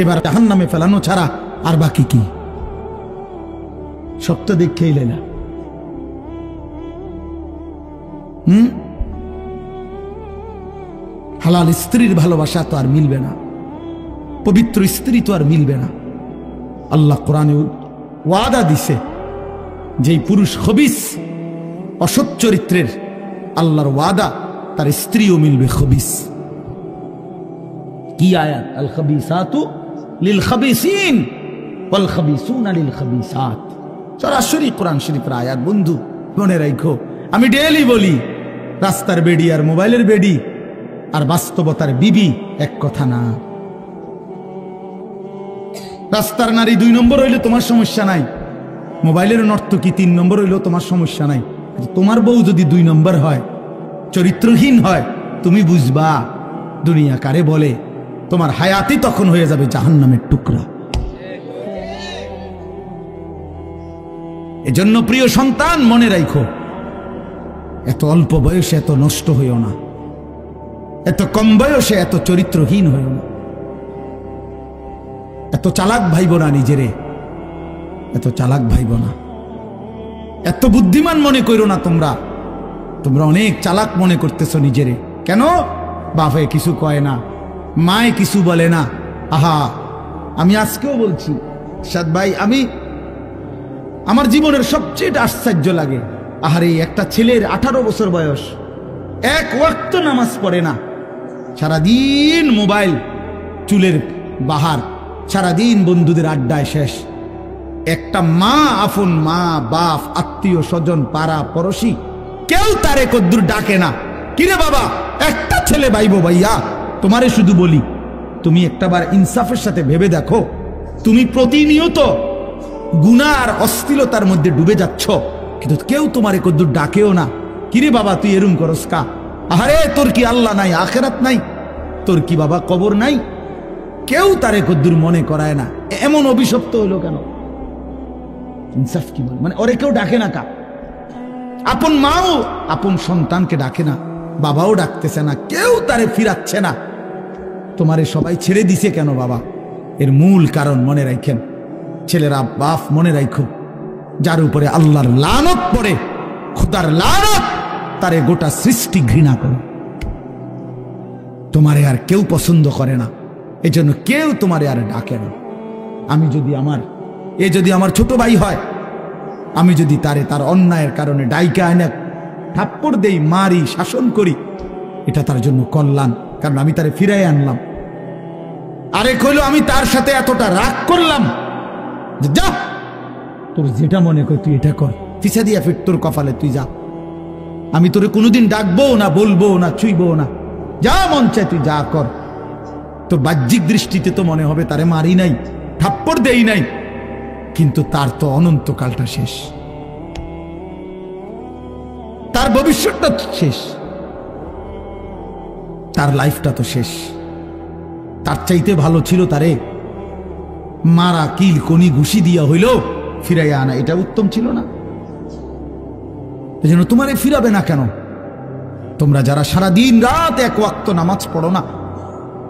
এবার জাহান্নামে ফেলানো ছাড়া আর বাকি কি? সব তো দেখেই লাইলা। হালাল স্ত্রীর ভালোবাসা তো আর মিলবে না, পবিত্র স্ত্রী তো আর মিলবে না। আল্লাহ কোরআনে ওয়াদা দিছে, যেই পুরুষ খবিস, অসৎ চরিত্রের, আল্লাহর ওয়াদা তার স্ত্রীও মিলবে খবিস। কি আয়াত? আল খাবিসাতু লিল খাবিসিন ওয়াল খাবিসুনা লিল খাবিসাত। সরাসরি কোরআন শরীফের আয়াত। বন্ধু মনে রাখো, আমি ডেইলি বলি, রাস্তার বেডি আর মোবাইলের বেডি আর বাস্তবতার বিবি এক কথা না। রাস্তার নারী 2 নম্বর হইলে তোমার সমস্যা নাই, মোবাইলের নর্তকী 3 নম্বর হইলেও তোমার সমস্যা নাই। তোমার বউ যদি 2 নম্বর হয়, চরিত্রহীন হয়, তুমি বুঝবা দুনিয়া কারে বলে। তোমার হায়াতই তখন হয়ে যাবে জাহান্নামের টুকরা। এজন্য প্রিয় সন্তান মনে রাখো, এত অল্প বয়সে এত নষ্ট হইও না, এত কম বয়সে এত চরিত্রহীন হইও না, এত চালাক ভাইব না নিজেরে, এত চালাক ভাইব না, এত বুদ্ধিমান মনে করো না। তোমরা তোমরা অনেক চালাক মনে করতেছো নিজেরে। কেন? বাপে কিছু কয় না, মায়ে কিছু বলে না। আহা, আমি আজকেও বলছি সাদ ভাই, আমি আমার জীবনের সবচেয়ে আশ্চর্য লাগে, আহারে একটা ছেলের 18 বছর বয়স, এক ওয়াক্ত নামাজ পড়ে না, সারাদিন মোবাইল, চুলের বাহার, সারাদিন বন্ধুদের আড্ডায় শেষ। একটা মা, আপন মা, বাপ, আত্মীয় স্বজন, পাড়া পড়শি কেউ তারে কদ্দুর ডাকে না। কিরে বাবা, একটা ছেলে ভাইবো ভাইয়া, তোমারে শুধু বলি, তুমি একটাবার ইনসাফের সাথে ভেবে দেখো, তুমি প্রতিনিয়ত গুনাহ আর অশ্লীলতার মধ্যে ডুবে যাচ্ছ, কিন্তু কেউ তোমারে কদ্দুর ডাকেও না। কিরে বাবা, তুই এরম করস কা? আরে তোর কি আল্লাহ নাই, আখেরাত নাই? তোর কি বাবা কবর নাই? কেউ তারে কদ্দুর মনে করায় না। এমন অভিশপ্ত হলো কেন? ইনসাফ কি বল, মানে ওরে কেউ ডাকে না কা? আপন মাও আপন সন্তানকে ডাকে না, বাবাও ডাকতেছে না, কেউ তারে ফিরাচ্ছে না। তোমারে সবাই ছেড়ে দিছে কেন বাবা? এর মূল কারণ মনে রাখেন, ছেলেরা বাপ মনে রাখো, যার উপরে আল্লাহর লানত পড়ে, খোদার লানত, তারে গোটা সৃষ্টি ঘৃণা করে। তোমারে আর কেউ পছন্দ করে না, এজন্য কেউ তোমারে আর ডাকে না। আমি যদি আমার ছোট ভাই হয়, আমি যদি তারে তার অন্যায়ের কারণে ডাইকা আইনা থাপ্পড় দেই, মারি, শাসন করি, এটা তার জন্য কল্যাণ, কারণ আমি তারে ফিরাই আনলাম। আরেক হইল আমি তার সাথে এতটা রাগ করলাম, যা তোর যেটা মনে কর তুই এটা কর, ফিসা দিয়া ফিট তোর কপালে, তুই যা, আমি তোরে কোনোদিন ডাকবো না, বলবো না, ছুঁইবো না, যা মন চায় তুই যা কর। তোর বাহ্যিক দৃষ্টিতে তো মনে হবে তারে মারি নাই, থাপ্পড় দেই নাই, কিন্তু তার তো অনন্তকালটা শেষ, তার ভবিষ্যৎটা শেষ, তার লাইফটা তো শেষ। তার চাইতে ভালো ছিল তারে মারা, কিল, কনি, ঘুষি দিয়া হইল ফিরাইয়া আনা, এটা উত্তম ছিল না? এজন্য তোমারে ফিরাবে না কেন? তোমরা যারা সারাদিন রাত এক ওয়াক্ত নামাজ পড়ো না,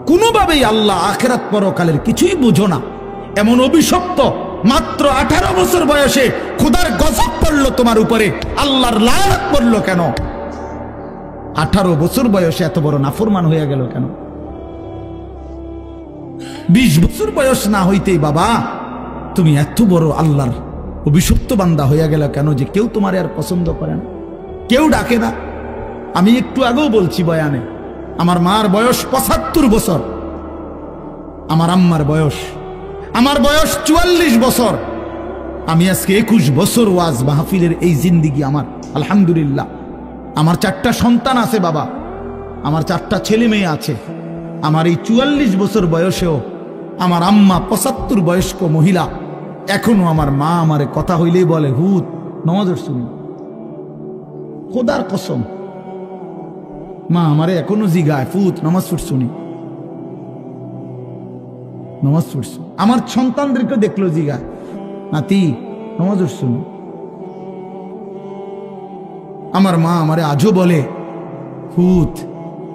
কোনোভাবেই আল্লাহ, আখিরাত, পরকালের কিছুই বুঝো না, এমন অভিশপ্ত, মাত্র 18 বছর বয়সে খোদার গজব পড়লো তোমার উপরে, আল্লাহর লানত পড়লো কেন? 18 বছর বয়সে এত বড় নাফরমান হয়ে গেল কেন? 20 বছর বয়স না হইতেই বাবা তুমি এত বড় আল্লাহর অভিশপ্ত বান্দা হয়ে গেল কেন, যে কেউ তোমার আর পছন্দ করে না, কেউ ডাকে না? আমি একটু আগেও বলছি বয়ানে, আমার মার বয়স 75 বছর, আমার আম্মার বয়স, আমার বয়স 44 বছর। আমি আজকে 21 বছর ওয়াজ মাহফিলের এই জিন্দিগি আমার, আলহামদুলিল্লাহ। আমার 4টা সন্তান আছে বাবা, আমার 4টা ছেলে মেয়ে আছে। আমার এই 44 বছর বয়সেও আমার আম্মা 75 বয়স্ক মহিলা, এখনো আমার মা আমারে কথা হইলেই বলে, হুত নামাজ শুনি, খোদার কসম, মা আমারে এখনো জিগায়, ফুত নামাজ শুনি, নামাজ পড়ছো। আমার সন্তানদেরকে দেখলো জিগা, নাতি নামাজ শুনি। আমার মা আমারে আজও বলে, ফুত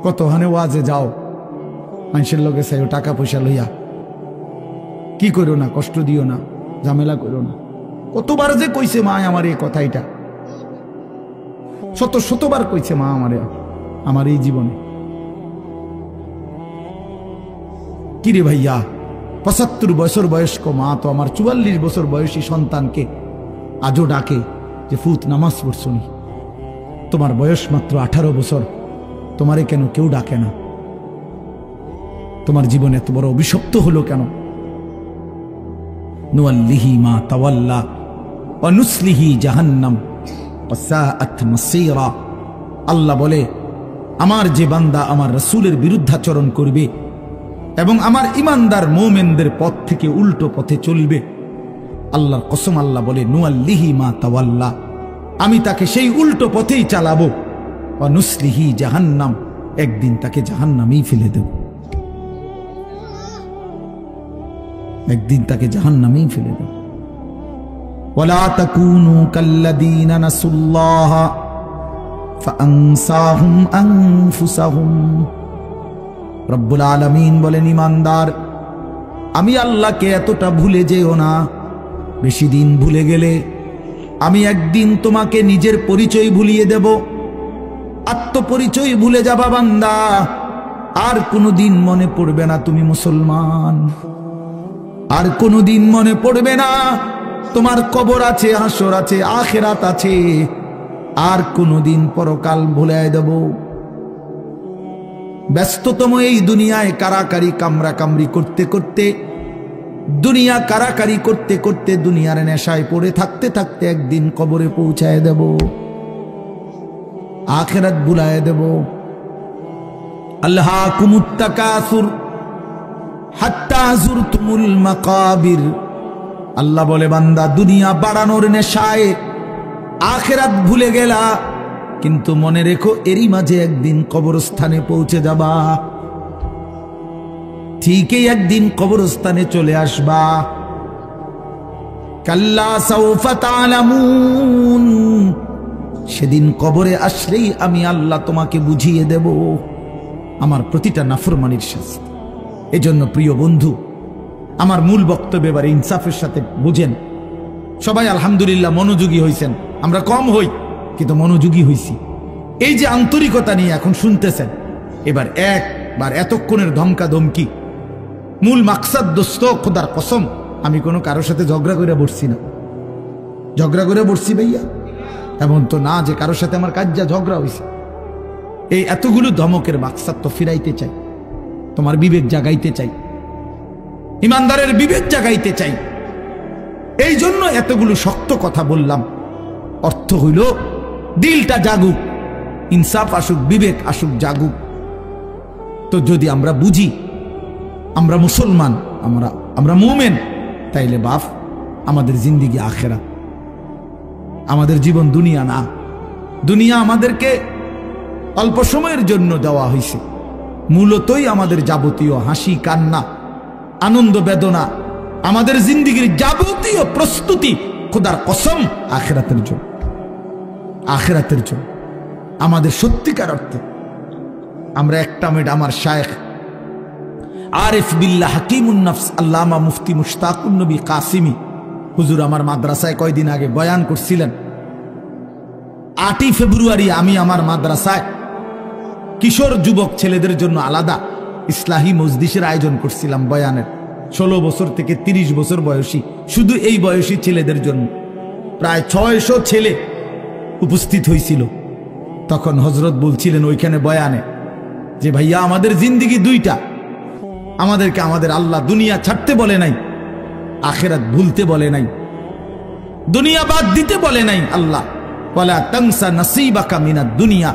কত হানে ওয়াজে যাও, মানুষের লোকে চাইও টাকা পয়সা লইয়া, কি করো না, কষ্ট দিও না, ঝামেলা করো না। কতবার যে কইছে মা আমার এই কথাইটা, শতবার কইছে মা আমারে আমার এই জীবনে। কিরে ভাইয়া, 75 বছর বয়স্ক মা তো আমার 44 বছর বয়সী সন্তানকে আজও ডাকে যে ফুত নামাজ পড়ছনি, তোমার বয়স মাত্র 18 বছর, তোমারে কেন কেউ ডাকে না? তোমার জীবনে এত বড় অভিশপ্ত হলো কেন? নুয়াল্লিহি মা তাওয়াল্লা ওয়া নুসলিহি জাহান্নাম ওয়া সাআত মাসীরা। আল্লাহ বলে, আমার যে বান্দা আমার রাসূলের বিরুদ্ধাচরণ করবে এবং আমার ঈমানদার মুমিনদের পথ থেকে উল্টো পথে চলবে, আল্লাহর কসম আল্লাহ বলে, নুয়াল্লিহি মা তাওয়াল্লা, আমি তাকে সেই উল্টো পথেই চালাবো, ওয়া নুসলিহি জাহান্নাম, একদিন তাকে জাহান্নামেই ফেলে দেব, একদিন তাকে জাহান্নামেই ফেলে দেব। ওয়ালা তাকুনু কাল্লাযীনা নাসুল্লাহ ফাআনসাহুম আনফুসাহুম। রব্বুল আলামিন বলেন, ঈমানদার, আমি আল্লাহকে এতটা ভুলে যেও না, বেশি দিন ভুলে গেলে আমি একদিন তোমাকে নিজের পরিচয় ভুলিয়ে দেব, আত্মপরিচয় ভুলে যাবা বান্দা, আর কোনোদিন মনে পড়বে না তুমি মুসলমান, আর কোনোদিন মনে পড়বে না তোমার কবর আছে, হাসর আছে, আখিরাত আছে, আর কোনোদিন পরকাল ভুলে দেব। ব্যস্ততম এই দুনিয়ায় কারাকারি কামরা কামরি করতে করতে, দুনিয়া কারাকারি করতে করতে, দুনিয়ার নেশায় পড়ে থাকতে থাকতে একদিন কবরে পৌঁছায় দেব, আখিরাত বুলায় দেব। আল্লাহকুমুত তাকাসুর হাত্তা যুরতুমুল মাকাবির। আল্লাহ বলে, বান্দা দুনিয়া বাড়ানোর নেশায় আখিরাত ভুলে গেলা, কিন্তু মনে রেখো এরই মাঝে একদিন কবরস্থানে পৌঁছে যাবা, ঠিকই একদিন কবরস্থানে চলে আসবা। কাল্লা সাউফা তা'লামুন, সেদিন কবরে আসলেই আমি আল্লাহ তোমাকে বুঝিয়ে দেব আমার প্রতিটা নাফরমানির শাস্তি। এজন্য প্রিয় বন্ধু, আমার মূল বক্তব্য এবারে ইনসাফের সাথে বুঝেন। সবাই আলহামদুলিল্লাহ মনোযোগী হয়েছেন, আমরা কম হই কিন্তু মনোযোগী হইছি। এই যে আন্তরিকতা নিয়ে এখন শুনতেছেন, এবার একবার এতক্ষণের ধমকা ধমকি মূল মাকসাদ, দোস্ত খোদার কসম আমি কোনো কারোর সাথে ঝগড়া করে বসছি না। ঝগড়া করে বসছি ভাইয়া এমন তো না যে কারোর সাথে আমার কাজ যা ঝগড়া হয়েছে। এই এতগুলো ধমকের মাকসাদ তো ফিরাইতে চাই, তোমার বিবেক জাগাইতে চাই, ইমানদারের বিবেক জাগাইতে চাই। এই জন্য এতগুলো শক্ত কথা বললাম। অর্থ হইল দিলটা জাগুক, ইনসাফ আসুক, বিবেক আসুক, জাগুক। তো যদি আমরা বুঝি আমরা মুসলমান, আমরা মুমিন, তাইলে বাপ আমাদের জিন্দিগি আখিরাত, আমাদের জীবন দুনিয়া না। দুনিয়া আমাদেরকে অল্প সময়ের জন্য দেওয়া হয়েছে, মূলতই আমাদের যাবতীয় হাসি কান্না আনন্দ বেদনা, আমাদের জিন্দিগির যাবতীয় প্রস্তুতি খোদার কসম আখিরাতের জন্য। আখিরাতের জন্য আমাদের সত্যিকার অর্থে আমরা একটা মিনিট আমার শায়েখ আরিফ বিল্লাহ হাকিমুন নফস আল্লামা মুফতি মুশতাকুন নবী কাসিমি হুজুর আমার মাদ্রাসায় কয়দিন আগে বয়ান করছিলেন। 8ই ফেব্রুয়ারি আমি আমার মাদ্রাসায় কিশোর যুবক ছেলেদের জন্য আলাদা ইসলাহি মজলিসের আয়োজন করছিলাম বয়ানের। 16 বছর থেকে 30 বছর বয়সী, শুধু এই বয়সী ছেলেদের জন্য প্রায় 600 ছেলে উপস্থিত হয়েছিল। তখন হযরত বলছিলেন ওইখানে বয়ানে যে ভাইয়া আমাদের জিন্দিগি দুইটা, আমাদেরকে আমাদের আল্লাহ দুনিয়া ছাড়তে বলে নাই, আখিরাত ভুলতে বলে নাই, দুনিয়া বাদ দিতে বলে নাই। আল্লাহ ওয়ালা তানসা নাসিবাকা মিনাদ দুনিয়া,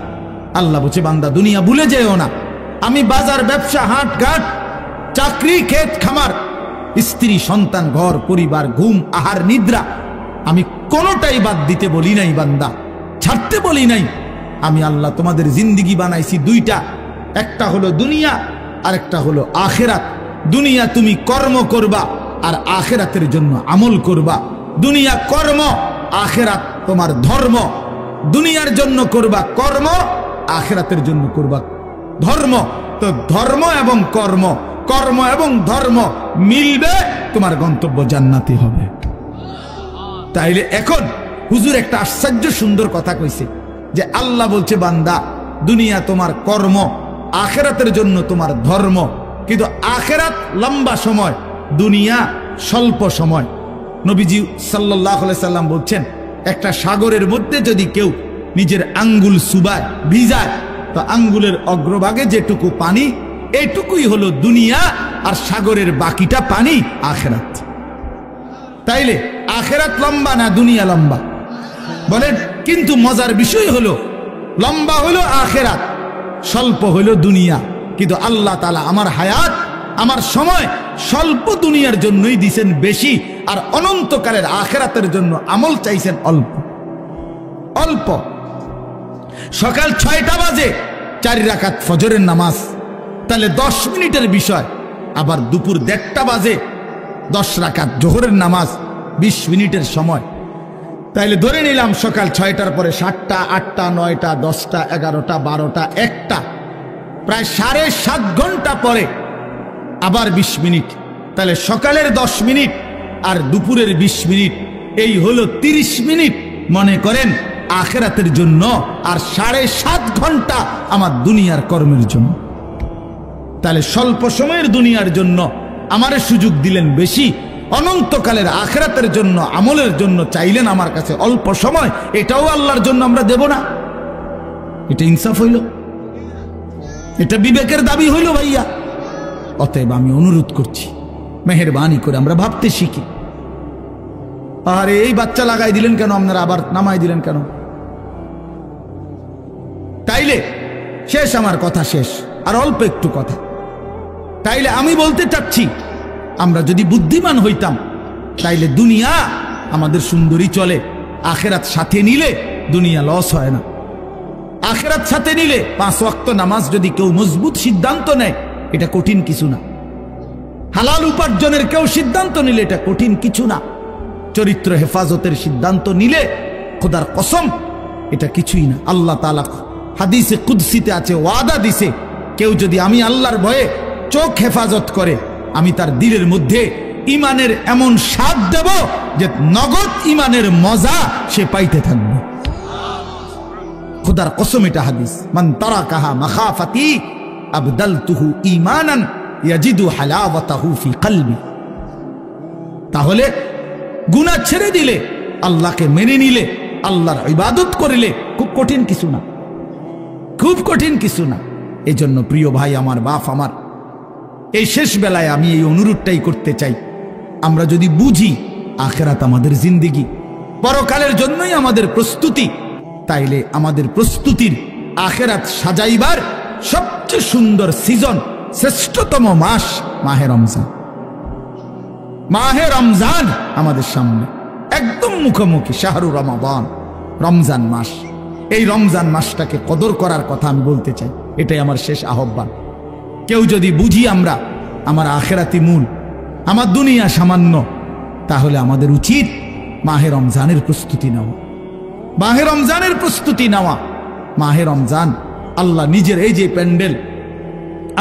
আল্লাহ বলছে বান্দা দুনিয়া ভুলে যেও না। আমি বাজার ব্যবসা হাট ঘাট চাকরি ক্ষেত খামার স্ত্রী সন্তান ঘর পরিবার ঘুম আহার নিদ্রা আমি কোনোটাই বাদ দিতে বলি নাই বান্দা, ছাড়তে বলি নাই। আমি আল্লাহ তোমাদের জিন্দিগি বানাইছি দুইটা, একটা হলো দুনিয়া আর একটা হলো আখিরাত। দুনিয়া তুমি কর্ম করবা আর আখিরাতের জন্য আমল করবা। দুনিয়া কর্ম, আখিরাত তোমার ধর্ম। দুনিয়ার জন্য করবা কর্ম, আখিরাতের জন্য করবা ধর্ম। তো ধর্ম এবং কর্ম, কর্ম এবং ধর্ম মিলবে, তোমার গন্তব্য জান্নাতি হবে। তাইলে এখন হুজুর একটা আশ্চর্য সুন্দর কথা কইছে যে আল্লাহ বলছে বান্দা দুনিয়া তোমার কর্ম, আখিরাতের জন্য তোমার ধর্ম। কিন্তু আখিরাত লম্বা সময়, দুনিয়া স্বল্প সময়। নবীজি সাল্লাল্লাহু আলাইহি সাল্লাম বলছেন একটা সাগরের মধ্যে যদি কেউ নিজের আঙ্গুল চুবায় ভিজায়, তো আঙ্গুলের অগ্রভাগে যেটুকু পানি এইটুকুই হলো দুনিয়া, আর সাগরের বাকিটা পানি আখিরাত। তাইলে আখিরাত লম্বা না দুনিয়া লম্বা বলেন? কিন্তু মজার বিষয় হলো লম্বা হলো আখিরাত, স্বল্প হলো দুনিয়া। কিন্তু আল্লাহ তাআলা আমার হায়াত, আমার সময় স্বল্প দুনিয়ার জন্যই দিয়েছেন বেশি, আর অনন্তকালের আখিরাতের জন্য আমল চাইছেন অল্প অল্প। সকাল 6টা বাজে 4 রাকাত ফজরের নামাজ, তাহলে 10 মিনিটের বিষয়। আবার দুপুর 1:30টা বাজে 10 রাকাত জোহরের নামাজ, 20 মিনিটের সময়। তাইলে ধরে নিলাম সকাল 6টার পরে 7টা 8টা 9টা 10টা 11টা 12টা 1টা, প্রায় 7.5 ঘন্টা পরে আবার 20 মিনিট। তাহলে সকালের 10 মিনিট আর দুপুরের 20 মিনিট, এই হলো 30 মিনিট মনে করেন আখিরাতের জন্য, আর 7.5 ঘন্টা আমার দুনিয়ার কর্মের জন্য। তাহলে স্বল্প সময়ের দুনিয়ার জন্য আমারে সুযোগ দিলেন বেশি, অনন্তকালের আখিরাতের জন্য আমলের জন্য চাইলেন আমার কাছে অল্প সময়। এটাও আল্লাহর জন্য আমরা দেব না? এটা ইনসাফ হইল? এটা বিবেকের দাবি হইল ভাইয়া। অতএব আমি অনুরোধ করছি, মেহেরবানি করে আমরা ভাবতে শিখি। আরে এই বাচ্চা লাগাই দিলেন কেন আপনারা, আবার নামাই দিলেন কেন? তাইলে শেষ, আমার কথা শেষ, আর অল্প একটু কথা। তাইলে আমি বলতে চাচ্ছি, আমরা যদি বুদ্ধিমান হইতাম তাইলে দুনিয়া আমাদের সুন্দরী চলে। আখেরাত সাথে নিলে দুনিয়া লস হয় না। আখেরাত সাথে নিলে 5 ওয়াক্ত নামাজ যদি কেউ মজবুত সিদ্ধান্ত নেয়, এটা কঠিন কিছু না। হালাল উপার্জনের কেউ সিদ্ধান্ত নিলে এটা কঠিন কিছু না। চরিত্র হেফাজতের সিদ্ধান্ত নিলে খোদার কসম এটা কিছুই না। আল্লাহ তাআলা হাদিসে কুদসিতে আছে, ওয়াদা দিছে, কেউ যদি আমি আল্লাহর ভয়ে চোখ হেফাজত করে, আমি তার দিলের মধ্যে ইমানের এমন স্বাদ দেব যে নগদ ইমানের মজা সে পাইতে থাকবে। খোদার কসম এটা হাদিস। মান তারাকাহা মাখাফাতি আবদালতুহু ঈমানান ইয়াজিদু হালাওয়াতাহু ফি কলবি। তাহলে গুনাহ ছেড়ে দিলে, আল্লাহকে মেনে নিলে, আল্লাহর ইবাদত করিলে খুব কঠিন কিছু না, খুব কঠিন কিছু না। এজন্য প্রিয় ভাই আমার, বাপ আমার, এই শেষ বেলায় আমি এই অনুরোধটাই করতে চাই, আমরা যদি বুঝি আখিরাত আমাদের জিন্দেগি, পরকালের জন্যই আমাদের প্রস্তুতি, তাইলে আমাদের প্রস্তুতির আখিরাত সাজাইবার সবচেয়ে সুন্দর সিজন, শ্রেষ্ঠতম মাস মাহে রমজান। মাহে রমজান আমাদের সামনে একদম মুখোমুখি, শাহরু রমাদান, রমজান মাস। এই রমজান মাসটাকে কদর করার কথা আমি বলতে চাই, এটাই আমার শেষ আহ্বান। কেউ যদি বুঝি আমরা আমার আখিরাতি মূল, আমার দুনিয়া সামান্য, তাহলে আমাদের উচিত মাহে রমজানের প্রস্তুতি নেওয়া, মাহে রমজানের প্রস্তুতি নেওয়া। মাহে রমজান আল্লাহ নিজের এই যে প্যান্ডেল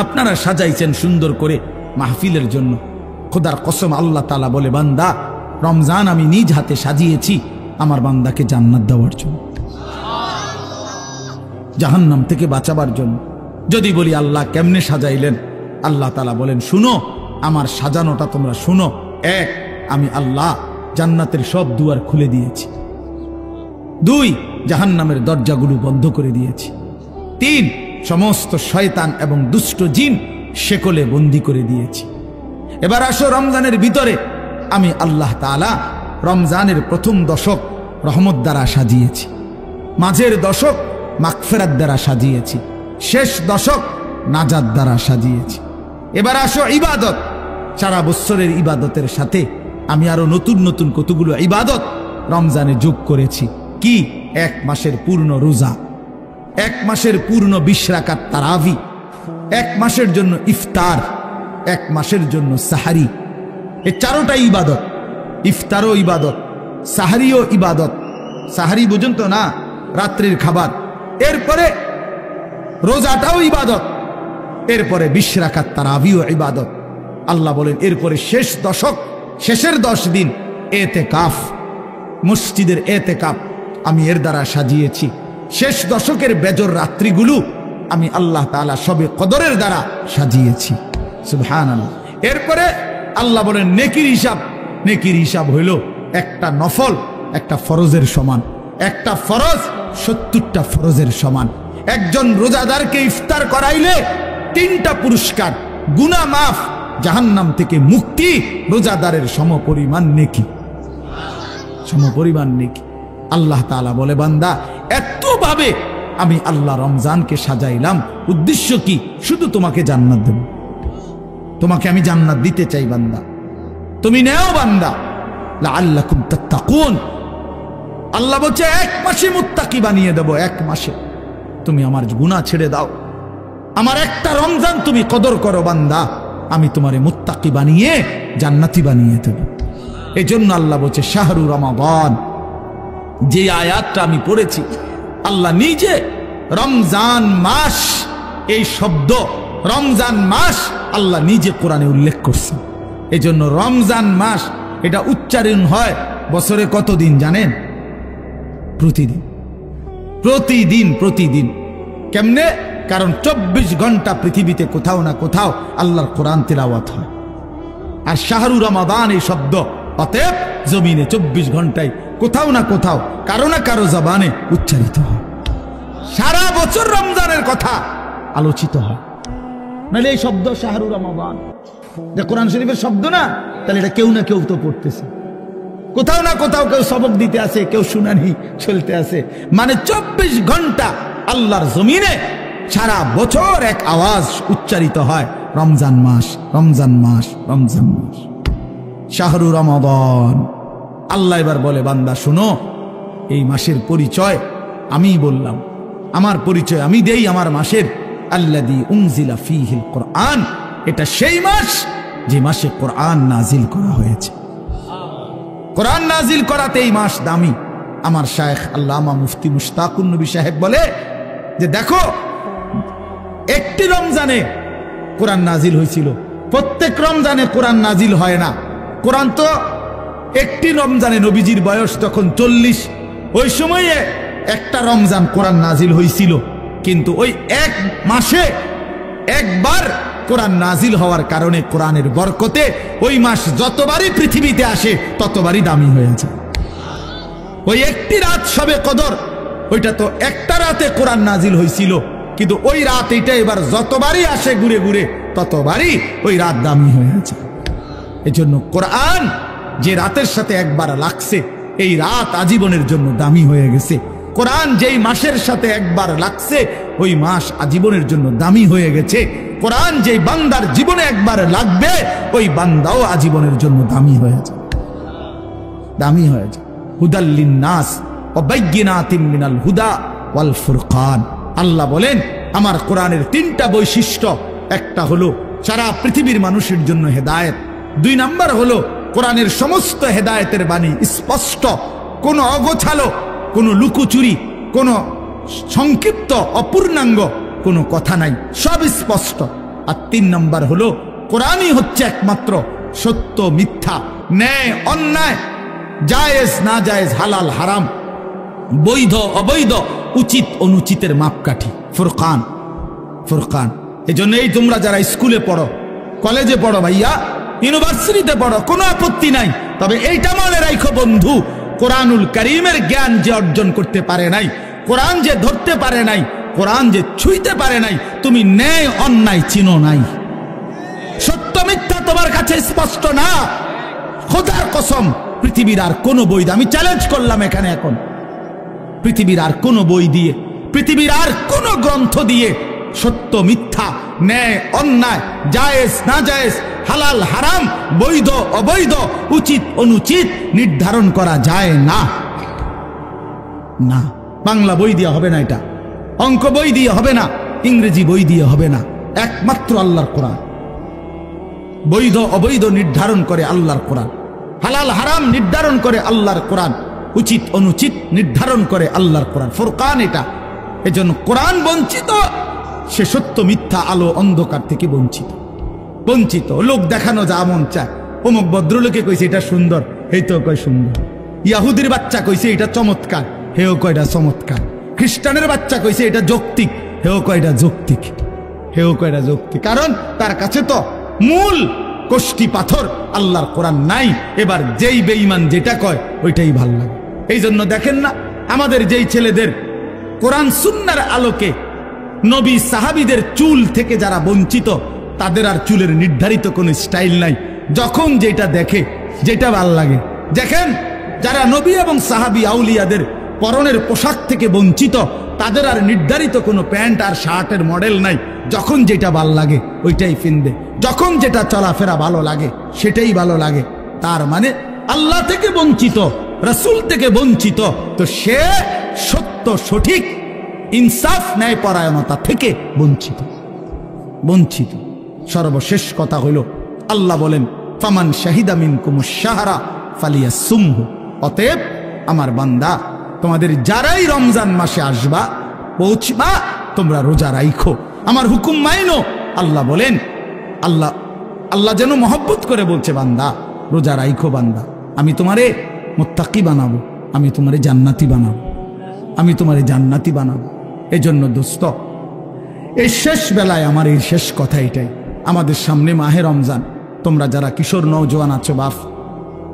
আপনারা সাজাইছেন সুন্দর করে মাহফিলের জন্য, খোদার কসম আল্লাহ তাআলা বলে, বান্দা রমজান আমি নিজ হাতে সাজিয়েছি আমার বান্দাকে জান্নাত দেওয়ার জন্য, জাহান্নাম থেকে বাঁচাবার জন্য। যদি বলি আল্লাহ কেমনে সাজাইলেন, আল্লাহ তাআলা বলেন, শুনো আমার সাজানোটা তোমরা শুনো। এক, আমি আল্লাহ জান্নাতের সব দুয়ার খুলে দিয়েছি। 2, জাহান্নামের দরজাগুলো বন্ধ করে দিয়েছি। 3, সমস্ত শয়তান এবং দুষ্ট জিন শেকলে বন্দী করে দিয়েছি। এবার আসো রমজানের ভিতরে, আমি আল্লাহ তাআলা রমজানের প্রথম দশক রহমত দ্বারা সাজিয়েছি, মাঝের দশক মাগফিরাত দ্বারা সাজিয়েছি, শেষ দশক নাজাত দ্বারা সাজিয়েছি। এবার আসো ইবাদত, সারা বছরের ইবাদতের সাথে আমি আরো নতুন নতুন কতগুলো ইবাদত রমজানে যোগ করেছি। কি? 1 মাসের পূর্ণ রোজা, 1 মাসের পূর্ণ 20 রাকাত তারাবি, 1 মাসের জন্য ইফতার, 1 মাসের জন্য সাহারি। এই 4টাই ইবাদত। ইফতারও ইবাদত, সাহারিও ইবাদত। সাহারি বুঝুন তো না, রাত্রির খাবার। এরপরে রোজাটাও ইবাদত, এরপরে 20 রাকাত তারাবিও ইবাদত। আল্লাহ বলেন এরপরে শেষ দশক, শেষের 10 দিন এতেকাফ, মসজিদের এতেকাফ আমি এর দ্বারা সাজিয়েছি। শেষ দশকের বেজর রাত্রিগুলো আমি আল্লাহ তাআলা সবে কদরের দ্বারা সাজিয়েছি। সুবহানাল্লাহ। এরপরে আল্লাহ বলেন নেকির হিসাব, নেকির হিসাব হইল একটা নফল একটা ফরজের সমান, একটা ফরজ 70টা ফরজের সমান। একজন রোজাদারকে ইফতার করাইলে 3টা পুরস্কার, গুনাহ মাফ, জাহান্নাম থেকে মুক্তি, রোজাদারের সমপরিমাণ নেকি, সমপরিমাণ নেকি। আল্লাহ তাআলা বলে, বান্দা এতভাবে আমি আল্লাহ রমজানকে সাজাইলাম, উদ্দেশ্য কি? শুধু তোমাকে জান্নাত দেব, তোমাকে আমি জান্নাত দিতে চাই বান্দা, তুমি নেও বান্দা, লাআল্লাকুম তাত্তাকুন। আল্লাহ বলছে 1 মাসে মুত্তাকি বানিয়ে দেব, 1 মাসে। তুমি আমার গুনাহ ছেড়ে দাও, আমার একটা রমজান তুমি কদর করো বান্দা, আমি তোমারে মুত্তাকি বানিয়ে জান্নাতি বানিয়ে দেব। এই জন্য আল্লাহ বলছে শাহরু রমাদান। যে আয়াতটা আমি পড়েছি, আল্লাহ নিজে রমজান মাস, এই শব্দ রমজান মাস আল্লাহ নিজে কোরআনে উল্লেখ করছেন। এই জন্য রমজান মাস এটা উচ্চারণ হয় বছরে কতদিন জানেন? প্রতিদিন, প্রতিদিন, প্রতিদিন। কেমনে? কারণ 24 ঘন্টা পৃথিবীতে কোথাও না কোথাও আল্লাহর কোরআন তিলাওয়াত হয়। আর শাহরু রমাদান এই শব্দ অতএব জমিনে 24 ঘন্টায় কোথাও না কোথাও কারো না কারো জবানে উচ্চারিত হয়। সারা বছর রমজানের কথা আলোচিত হয়। নাহলে এই শব্দ শাহরুর রমাদান যে কোরআন শরীফের শব্দ না, তাহলে এটা কেউ না কেউ তো পড়তেছে, কোথাও না কোথাও কেউ সবক দিতে আছে, কেউ শুনানি চলতে আছে। মানে 24 ঘন্টা আল্লাহর জমিনে সারা বছর এক আওয়াজ উচ্চারিত হয়, রমজান মাস, রমজান মাস, রমজান মাস, শাহরুর রমাদান। আল্লাহ এবার বলে, বান্দা শুনো, এই মাসের পরিচয় আমি বললাম, আমার পরিচয় আমি দেই আমার মাসের। আল্লাযী উনজিলা ফীহিল কোরআন, এটা সেই মাস যে মাসে কোরআন নাজিল করা হয়েছে। কোরআন নাজিল করাতে এই মাস দামি। আমার শায়েখ আল্লামা মুফতি মুশতাকুন নবী সাহেব বলে যে দেখো, একটি রমজানে কোরআন নাজিল হয়েছিল, প্রত্যেক রমজানে কোরআন নাজিল হয় না। কোরআন তো একটি রমজানে, নবীজির বয়স তখন 40, ওই সময়ে একটা রমজান কোরআন নাজিল হয়েছিল। কিন্তু ওই এক মাসে একবার কোরআন নাজিল হওয়ার কারণে কোরআনের বরকতে ওই মাস যতবারই পৃথিবীতে আসে ততবারই দামি হয়েছে। ওই একটি রাত শবে কদর, ওইটা তো একটা রাতে কোরআন নাজিল হয়েছিল, কিন্তু ওই রাত এটা এবার যতবারই আসে ঘুরে ঘুরে ততবারই ওই রাত দামি হয়েছে। এই জন্য কোরআন যে রাতের সাথে একবার লাগছে, এই রাত আজীবনের জন্য দামি হয়ে গেছে। কোরআন যেই মাসের সাথে একবার লাগছে, ওই মাস আজীবনের জন্য দামি হয়ে গেছে। কোরআন যেই বান্দার জীবনে একবার লাগবে, ওই বান্দাও আজীবনের জন্য দামি হয়ে যায়, দামি হয়ে যায়। হুদাল লিন্নাস ওয়া বাইয়িনাতিম মিনাল হুদা ওয়াল ফুরকান। আল্লাহ বলেন আমার কোরআনের 3টা বৈশিষ্ট্য, একটা হলো সারা পৃথিবীর মানুষের জন্য হেদায়েত, 2 নাম্বার হলো কোরআনের সমস্ত হেদায়েতের বাণী স্পষ্ট, কোনো অগোছালো, কোনো লুকোচুরি, কোনো সংক্ষিপ্ত অপূর্ণাঙ্গ কোনো কথা নাই, সব স্পষ্ট। আর 3 নাম্বার হলো কোরআনই হচ্ছে একমাত্র সত্য মিথ্যা, ন্যায় অন্যায়, জায়েজ না জায়েজ, হালাল হারাম, বৈধ অবৈধ, উচিত অনুচিতের মাপকাঠি। ফুরকান, ফুরকান। এজন্য এই তোমরা যারা স্কুলে পড়ো, কলেজে পড়ো ভাইয়া, ইউনিভার্সিটিতে পড়ো, কোনো আপত্তি নাই, তবে এইটা মনে রাখো বন্ধু, কোরআনুল কারীমের জ্ঞান যে অর্জন করতে পারে নাই, কোরআন যে ধরতে পারে নাই, কোরআন যে ছুঁইতে পারে নাই, তুমি ন্যায় অন্যায় চিনো নাই, সত্য মিথ্যা তোমার কাছে স্পষ্ট না। খোদার কসম, পৃথিবীর আর কোন বই দিয়ে, আমি চ্যালেঞ্জ করলাম এখানে এখন, পৃথিবীর আর কোন বই দিয়ে, পৃথিবীর আর কোন গ্রন্থ দিয়ে সত্য মিথ্যা, ন্যায় অন্যায়, জায়েজ না জায়েজ, হালাল হারাম, বৈধ অবৈধ, উচিত অনুচিত নির্ধারণ করা যায় না। না, বাংলা বই দিয়ে হবে না, এটা অঙ্ক বই দিয়ে হবে না, ইংরেজি বই দিয়ে হবে না, একমাত্র আল্লাহর কোরআন। বৈধ অবৈধ নির্ধারণ করে আল্লাহর কোরআন, হালাল হারাম নির্ধারণ করে আল্লাহর কোরআন, উচিত অনুচিত নির্ধারণ করে আল্লাহর কোরআন। ফুরকান এটা। এজন্য কোরআন বঞ্চিত, সে সত্য মিথ্যা, আলো অন্ধকার থেকে বঞ্চিত, বঞ্চিত। লোক দেখানো যা মন চায়, অমুক ভদ্রলোকে কইছে এটা সুন্দর, এই তো কয় সুন্দর। ইয়াহুদির বাচ্চা কইছে এটা চমৎকার, হেও কয়টা চমৎকার। খ্রিস্টানের বাচ্চা কইছে এটা যৌক্তিক, হেও কয়টা যৌক্তিক, হেও কয়টা যৌক্তিক। কারণ তার কাছে তো মূল কষ্টি পাথর আল্লাহর কোরআন নাই। এবার যেই বেঈমান যেটা কয় ওইটাই ভাল লাগে। এই জন্য দেখেন না, আমাদের যেই ছেলেদের কোরআন সুন্নাহর আলোকে নবী সাহাবীদের চুল থেকে যারা বঞ্চিত, তাদের আর চুলের নির্ধারিত কোনো স্টাইল নাই, যখন যেটা দেখে যেটা ভাল লাগে। দেখেন যারা নবী এবং সাহাবী আউলিয়াদের পরনের পোশাক থেকে বঞ্চিত, তাদের আর নির্ধারিত কোনো প্যান্ট আর শার্টের মডেল নাই, যখন যেটা ভাল লাগে ওইটাই কিনবে, যখন যেটা চলাফেরা ভালো লাগে সেটাই ভালো লাগে। তার মানে আল্লাহ থেকে বঞ্চিত, রাসূল থেকে বঞ্চিত, তো সে সত্য সঠিক ইনসাফ ন্যায় পরায়ণতা থেকে বঞ্চিত, বঞ্চিত। সর্বশেষ কথা হইল, আল্লাহ বলেন ফামান শাহিদা মিনকুমুশ শাহরা ফালিয়াসুমহু। অতএব আমার বান্দা, তোমাদের যারাই রমজান মাসে আসবা, পৌঁছবা, তোমরা রোজা রাইখো, আমার হুকুম মাইনো। আল্লাহ বলেন, আল্লাহ যেন মহব্বত করে বলছে, বান্দা রোজা রাইখো, বান্দা আমি তোমারে মুত্তাকি বানাবো, আমি তোমারে জান্নাতি বানাবো, আমি তোমারে জান্নাতি বানাবো। এজন্য দোস্ত, এই শেষ বেলায় আমার এই শেষ কথা এটাই, আমাদের সামনে মাহে রমজান। তোমরা যারা কিশোর নওজোয়ান আছো বাপ,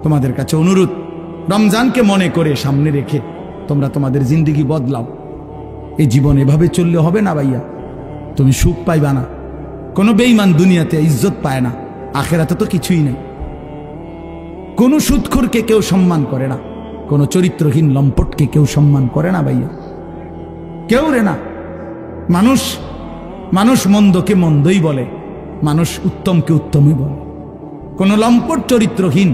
তোমাদের কাছে অনুরোধ, রমজানকে মনে করে সামনে রেখে তোমরা তোমাদের জিন্দেগি বদলাও। এই জীবন এভাবে চললে হবে না ভাইয়া, তুমি সুখ পাইবা না। কোনো বেঈমান দুনিয়াতে ইজ্জত পায় না, আখেরাতে তো কিছুই নেই। কোনো সুদখোরকে কেউ সম্মান করে না, কোনো চরিত্রহীন লম্পটকে কেউ সম্মান করে না ভাইয়া, কেউ রে না। মানুষ মন্দকে মন্দই বলে, মানুষ উত্তমকে উত্তমই বলে। কোনো লম্পট চরিত্রহীন,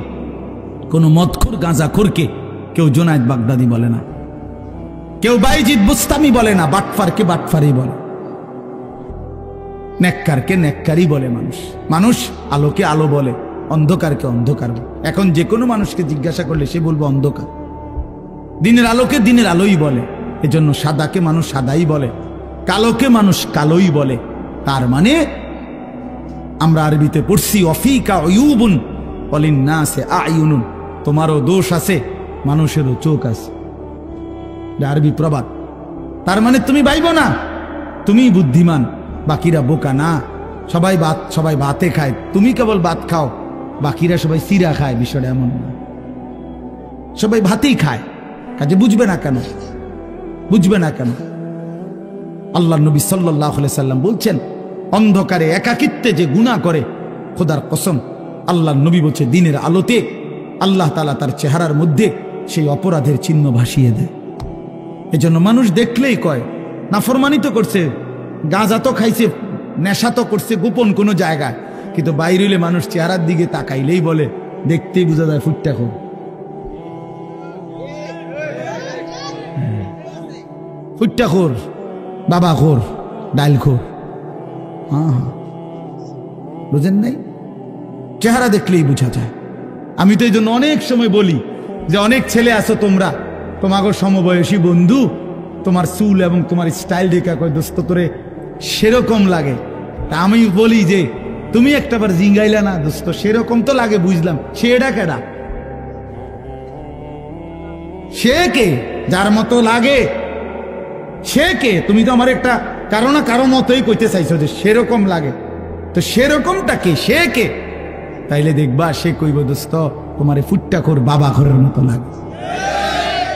কোনো মদখোর গাঁজাখোরকে কেউ জোনায়েদ বাগদাদি বলে না, কেউ বাইজিদ বুস্তামি বলে না, বাটফারকে বাটফারই বলে, নেককারকে নেককারই বলে। মানুষ আলোকে আলো বলে, অন্ধকারকে অন্ধকার বলে। এখন যে কোনো মানুষকে জিজ্ঞাসা করলে সে বলবে অন্ধকার। দিনের আলোকে দিনের আলোই বলে, এজন্য সাদাকে মানুষ সাদাই বলে, কালোকে মানুষ কালোই বলে। তার মানে আমরা আরবিতে পড়ছি অফিকা উয়ুবুন ওয়ালিন্নাসি আয়ুনুন, তোমারও দোষ আছে, মানুষেরও চোখ আছে। আরবি প্রবাদ। তার মানে তুমি ভাইবো না তুমি বুদ্ধিমান, বাকিরা বোকা না। সবাই ভাতে খায়, তুমি কেবল ভাত খাও, বাকিরা সবাই চিরা খায়। বিষয়টা এমন না, সবাই ভাতেই খায়, কাজে বুঝবে না কেন? আল্লাহ নবী সাল্লাল্লাহু আলাইহি সাল্লাম বলছেন, অন্ধকারে একাকিত্বে যে গুনাহ করে, খোদার কসম আল্লাহ নবী বলছে দিনের আলোতে আল্লাহ তাআলা তার চেহারার মধ্যে সেই অপরাধের চিহ্ন ভাসিয়ে দেয়। এজন্য মানুষ দেখলেই কয় নাফরমানি তো করছে, গাঁজা তো খাইছে, নেশা তো করছে গোপন কোনো জায়গায়, কিন্তু বাইরে হইলে মানুষ চেহারার দিকে তাকাইলেই বলে, দেখতেই বোঝা যায় ফুটটাখোর। ফুটটাখোর, বাবাখোর, ডাইলখোর। হ্যাঁ, বুঝেন নাই? চেহারা দেখলেই বোঝা যায়। আমি তো এই জন্য অনেক সময় বলি যে অনেক ছেলে আছো তোমরা, তোমাকে সমবয়সী বন্ধু, তোমার চুল এবং তোমার স্টাইল দেখা কয় দোস্ত তোরে সেরকম লাগে। তা আমি বলি যে তুমি একটাবার জিঙ্গাইলা না দোস্ত, সেরকম তো লাগে বুঝলাম, সেটা কেডা? সে কে? যার মতো লাগে সে কে? তুমি তো আমার একটা কারো না কারো মতোই কইতে চাইছো যে সেরকম লাগে, তো সেরকমটা কে? সে কে? তাইলে দেখবা সে কইব দোস্ত তোমারে ফুট্টাখোর বাবাখোরের মতো লাগে,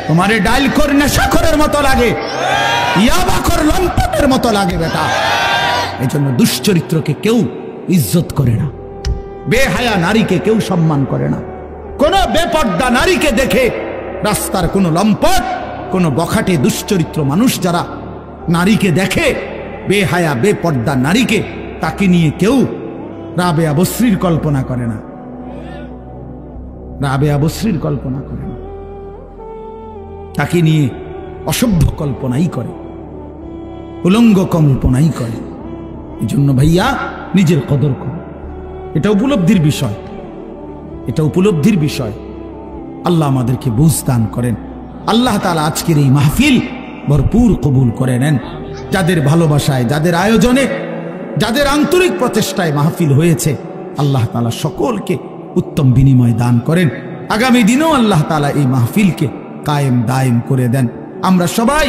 তোমারে ডাইলখোর নেশাখোরের মতো লাগে, ইয়াবাখোর লম্পটের মতো লাগে বেটা। এই জন্য দুশ্চরিত্রকে কেউ ইজ্জত করে না, বেহায়া নারীকে কেউ সম্মান করে না। কোন বেপর্দা নারীকে দেখে রাস্তার কোন লম্পট, কোন বখাটে দুশ্চরিত্র মানুষ যারা নারীকে দেখে, বেহায়া বেপর্দা নারীকে, তাকে নিয়ে কেউ রাবেয়া বসরির কল্পনা করে না, রাবেয়া বসরির কল্পনা করে না, তাকে নিয়ে অসভ্য কল্পনাই করে, উলঙ্গ কল্পনাই করে। এই জন্য ভাইয়া নিজের কদর করো, এটা উপলব্ধির বিষয়, এটা উপলব্ধির বিষয়। আল্লাহ আমাদেরকে বুঝ দান করেন। আল্লাহ তাআলা আজকের এই মাহফিল ভরপুর কবুল করে নেন। যাদের ভালোবাসায়, যাদের আয়োজনে, যাদের আন্তরিক প্রচেষ্টায় মাহফিল হয়েছে, আল্লাহ তাআলা সকলকে উত্তম বিনিময় দান করেন। আগামী দিনেও আল্লাহ তাআলা এই মাহফিলকে কায়েম দায়েম করে দেন। আমরা সবাই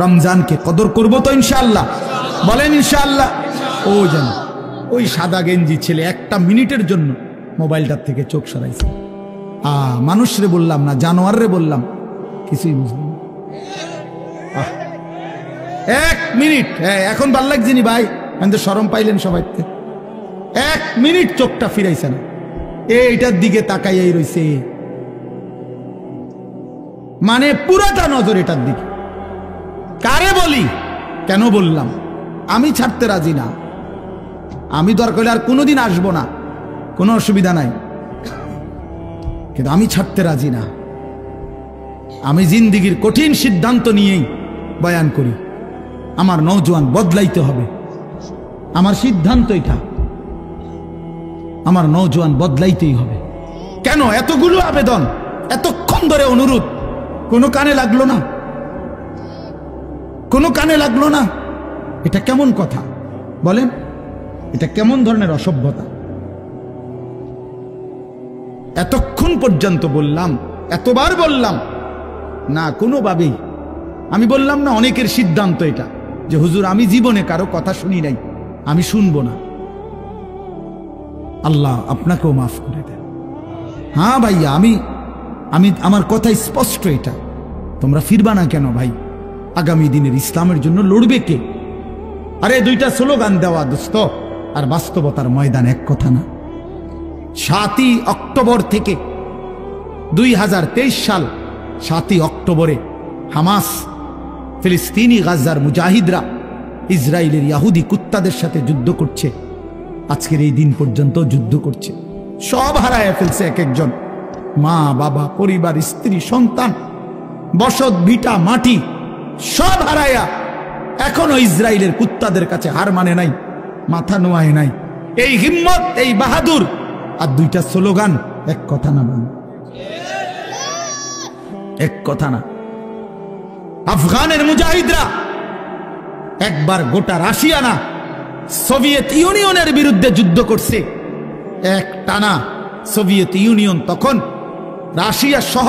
রমজানকে কদর করব তো ইনশাআল্লাহ, বলেন ইনশাআল্লাহ। ও যেন ওই সাদা গেঞ্জি ছেলে একটা মিনিটের জন্য মোবাইলটার থেকে চোখ সরাইছে। মানুষরে বললাম না, জানোয়াররে বললাম, কিছুই বুঝলাম। এক মিনিট, এখন ভাল লাগছে নি ভাই, তো শরম পাইলেন সবাই। এক মিনিট চোখটা ফিরাইছে না, এইটার দিকে তাকাইয়াই রইছে, মানে পুরাটা নজর এটার দিকে। কারে বলি, কেন বললাম? আমি ছাড়তে রাজি না, আমি দরকার হলে আর কোনোদিন আসবো না, কোনো অসুবিধা নাই, কিন্তু আমি ছাড়তে রাজি না। আমি জিন্দিগির কঠিন সিদ্ধান্ত নিয়েই বয়ান করি, আমার নওজোয়ান বদলাইতে হবে, আমার সিদ্ধান্ত এটা, আমার নওজোয়ান বদলাইতেই হবে। কেন এতগুলো আবেদন, এতক্ষণ ধরে অনুরোধ, কোনো কানে লাগলো না, কোনো কানে লাগলো না? এটা কেমন কথা বলেন? এটা কেমন ধরনের অসভ্যতা? এতক্ষণ পর্যন্ত বললাম, এতবার বললাম না, কোনোভাবেই। আমি বললাম না, অনেকের সিদ্ধান্ত এটা যে হুজুর আমি জীবনে কারো কথা শুনি নাই, আমি শুনবো না। আল্লাহ আপনাকেও মাফ করে দেন। হ্যাঁ ভাইয়া, আমি আমার কথা স্পষ্ট, এটা তোমরা ফিরবা না কেন ভাই? আগামী দিনের ইসলামের জন্য লড়বে কে? আরে দুইটা স্লোগান দেওয়া দোস্ত আর বাস্তবতার ময়দান এক কথা না। 7ই অক্টোবর থেকে 2023 সাল 7ই অক্টোবরে হামাস, ফিলিস্তিনি গাজার মুজাহিদরা ইসরায়েলের ইহুদি কুত্তাদের সাথে যুদ্ধ করছে। আজকের এই দিন পর্যন্ত যুদ্ধ করছে। সব হারায় ফেলছে এক একজন, মা বাবা, পরিবার, স্ত্রী, সন্তান, বসত ভিটা, মাটি সব হারায়া এখনো ইসরায়েলের কুত্তাদের কাছে হার মানে নাই, মাথা নোয়ায় নাই। এই হিম্মত, এই বাহাদুর আর দুইটা স্লোগান এক কথা না বল, এক কথা না। আফগানের মুজাহিদরা একবার গোটা রাশিয়া না, সোভিয়েত ইউনিয়নের বিরুদ্ধে যুদ্ধ করছে এক টানা। সোভিয়েত ইউনিয়ন তখন রাশিয়া সহ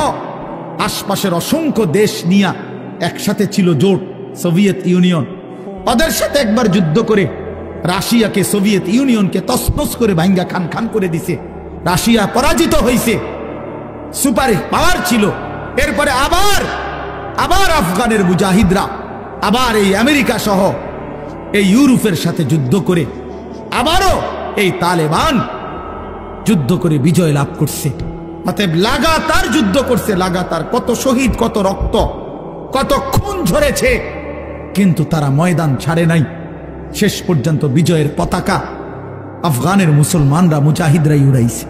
আশপাশের অসংখ্য দেশ নিয়ে একসাথে ছিল, জোট সোভিয়েত ইউনিয়ন। ওদের সাথে একবার যুদ্ধ করে রাশিয়াকে, সোভিয়েত ইউনিয়নকে তছনছ করে ভাঙ্গা খান খান করে দিছে। রাশিয়া পরাজিত হয়েছে, সুপার পাওয়ার ছিল। এরপরে আবার আফগানের মুজাহিদরা আবার এই আমেরিকা সহ এই ইউরোপের সাথে যুদ্ধ করে আবারও এই তালেবান যুদ্ধ করে বিজয় লাভ করছে। অতএব লাগাতার যুদ্ধ করছে, লাগাতার কত শহীদ, কত রক্ত, কত খুন ঝরেছে, কিন্তু তারা ময়দান ছাড়ে নাই। শেষ পর্যন্ত বিজয়ের পতাকা আফগানের মুসলমানরা, মুজাহিদরাই উড়াইছে।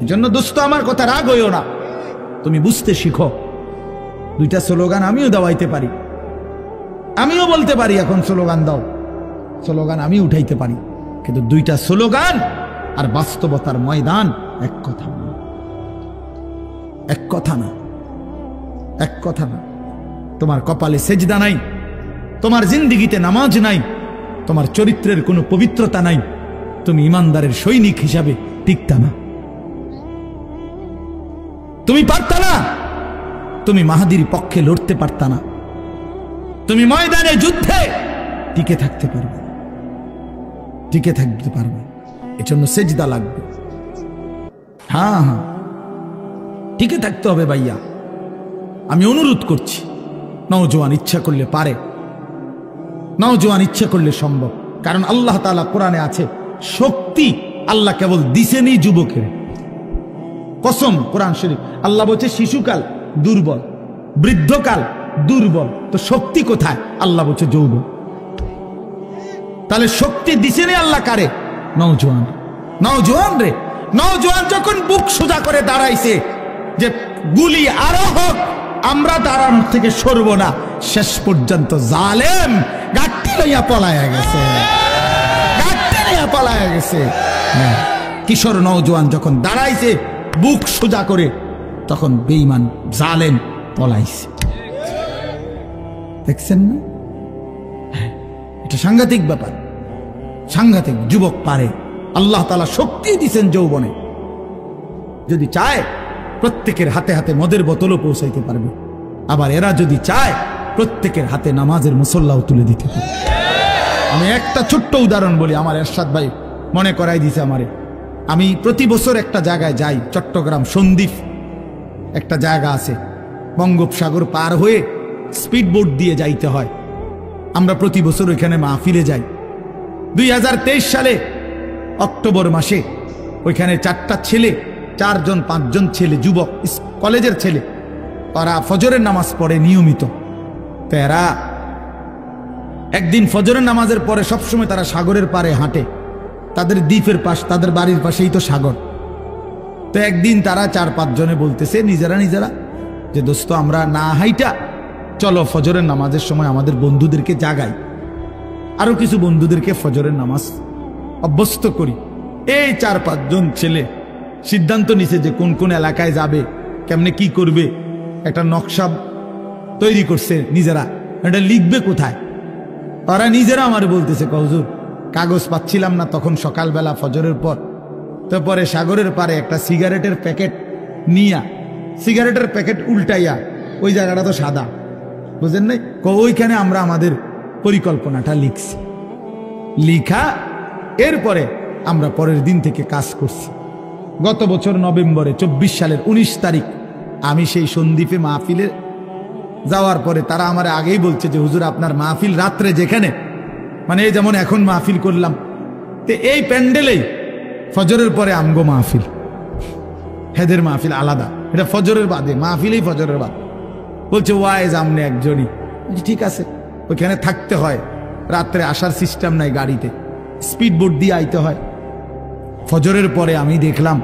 এই জন্য দোস্ত আমার কথা রাগ হইও না, তুমি বুঝতে শিখো। দুইটা স্লোগান আমিও দেওয়াইতে পারি, আমিও বলতে পারি এখন স্লোগান দাও, স্লোগান আমি উঠাইতে পারি, কিন্তু দুইটা স্লোগান আর বাস্তবতার ময়দান এক কথা না, এক কথা না, এক কথা না। তোমার কপালে সেজদা নাই, তোমার জিন্দিগিতে নামাজ নাই, তোমার চরিত্রের কোনো পবিত্রতা নাই, তুমি ইমানদারের সৈনিক হিসাবে টিকতা না, তুমি পারতা না, তুমি মাহাদির পক্ষে লড়তে পারতা না, তুমি ময়দানে যুদ্ধে টিকে থাকতে পারবে, টিকে থাকতে পারবে। এজন্য সেজদা লাগবে। হ্যাঁ হ্যাঁ, টিকে থাকতে হবে ভাইয়া। আমি অনুরোধ করছি, নওজোয়ান ইচ্ছা করলে পারে, নওজোয়ান ইচ্ছা করলে সম্ভব। কারণ আল্লাহ তাআলা কোরআনে আছে, শক্তি আল্লাহ কেবল দিছেনই যুবকের। কসম, কোরআন শরীফ আল্লাহ বলছে শিশুকাল দুর্বল, বৃদ্ধকাল দুর্বল, তো শক্তি কোথায়? আল্লাহ বলছে যৌবন। তাহলে শক্তি দিছেনই আল্লাহ কারে? নওজোয়ান, নওজোয়ান রে। নওজোয়ান যখন বুক সোজা করে দাঁড়াইছে যে গুলি আরো হোক, আমরা দাঁড়ানোর থেকে সরব না, শেষ পর্যন্ত জালেম গাট্টি লইয়া পলায়া গেছে, গাট্টি লইয়া পলায়া গেছে। কিশোর নওজোয়ান যখন দাঁড়াইছে বুক সোজা করে, তখন বেঈমান জালেম পলাইছে। দেখছেন না? এটা সাংঘাতিক ব্যাপার, সাংঘাতিক। যুবক পারে, আল্লাহ তাআলা শক্তি দিয়েছেন যৌবনে। যদি চায় প্রত্যেকের হাতে হাতে মদের বোতলও পৌঁছাইতে পারবে। আবার এরা যদি চায় প্রত্যেকের হাতে নামাজের মুসল্লাও তুলে দিতে পারবে। আমি একটা ছোট্ট উদাহরণ বলি, আমার এরশাদ ভাই মনে করাই দিছে আমারে। আমি প্রতি বছর একটা জায়গায় যাই, চট্টগ্রাম সন্দ্বীপ একটা জায়গা আছে, বঙ্গোপসাগর পার হয়ে স্পিড বোট দিয়ে যাইতে হয়। আমরা প্রতি বছর ওইখানে মাহফিলে যাই। 2023 সালে অক্টোবর মাসে ওইখানে 4টা ছেলে, 4-5 ছেলে, যুবক, কলেজের ছেলে, তারা ফজরের নামাজ পড়ে নিয়মিত। তো এরা একদিন ফজরের নামাজের পরে সবসময় তারা সাগরের পাড়ে হাঁটে, তাদের দ্বীপের পাশ, তাদের বাড়ির পাশেই তো সাগর। তো একদিন তারা 4-5 জনে বলতেছে নিজেরা নিজেরা যে দোস্ত আমরা না হাইটা চলো ফজরের নামাজের সময় আমাদের বন্ধুদেরকে জাগাই, আরো কিছু বন্ধুদেরকে ফজরের নামাজ অভ্যস্ত করি। এই 4-5 জন ছেলে সিদ্ধান্ত নিছে যে কোন কোন এলাকায় যাবে, কেমনে কি করবে, একটা নকশা তৈরি করছে নিজেরা। এটা লিখবে কোথায়? ওরা নিজেরা আমার বলতেছে, হুজুর কাগজ পাচ্ছিলাম না তখন সকালবেলা ফজরের পর, তো পরে সাগরের পারে একটা সিগারেটের প্যাকেট নিয়া, সিগারেটের প্যাকেট উল্টাইয়া, ওই জায়গাটা তো সাদা, বুঝেন নাই, ওইখানে আমরা আমাদের পরিকল্পনাটা লিখছি। লিখা এরপরে আমরা পরের দিন থেকে কাজ করছি। গত বছর নভেম্বরে 24 সালের 19 তারিখ আমি সেই সন্দ্বীপে মাহফিলে যাওয়ার পরে তারা আমার আগেই বলছে যে হুজুর আপনার মাহফিল রাত্রে যেখানে, মানে এই যেমন এখন মাহফিল করলাম, তো এই প্যান্ডেলেই ফজরের পরে আমগো মাহফিল, হেদের মাহফিল আলাদা, এটা ফজরের বাদে মাহফিলেই ফজরের বাদ। বলছে ওয়াইজ আমনে একজনই, ঠিক আছে, ওইখানে থাকতে হয়, রাত্রে আসার সিস্টেম নাই, গাড়িতে স্পিড বোট দিয়ে আইতে হয়। ফজরের পরে আমি দেখলাম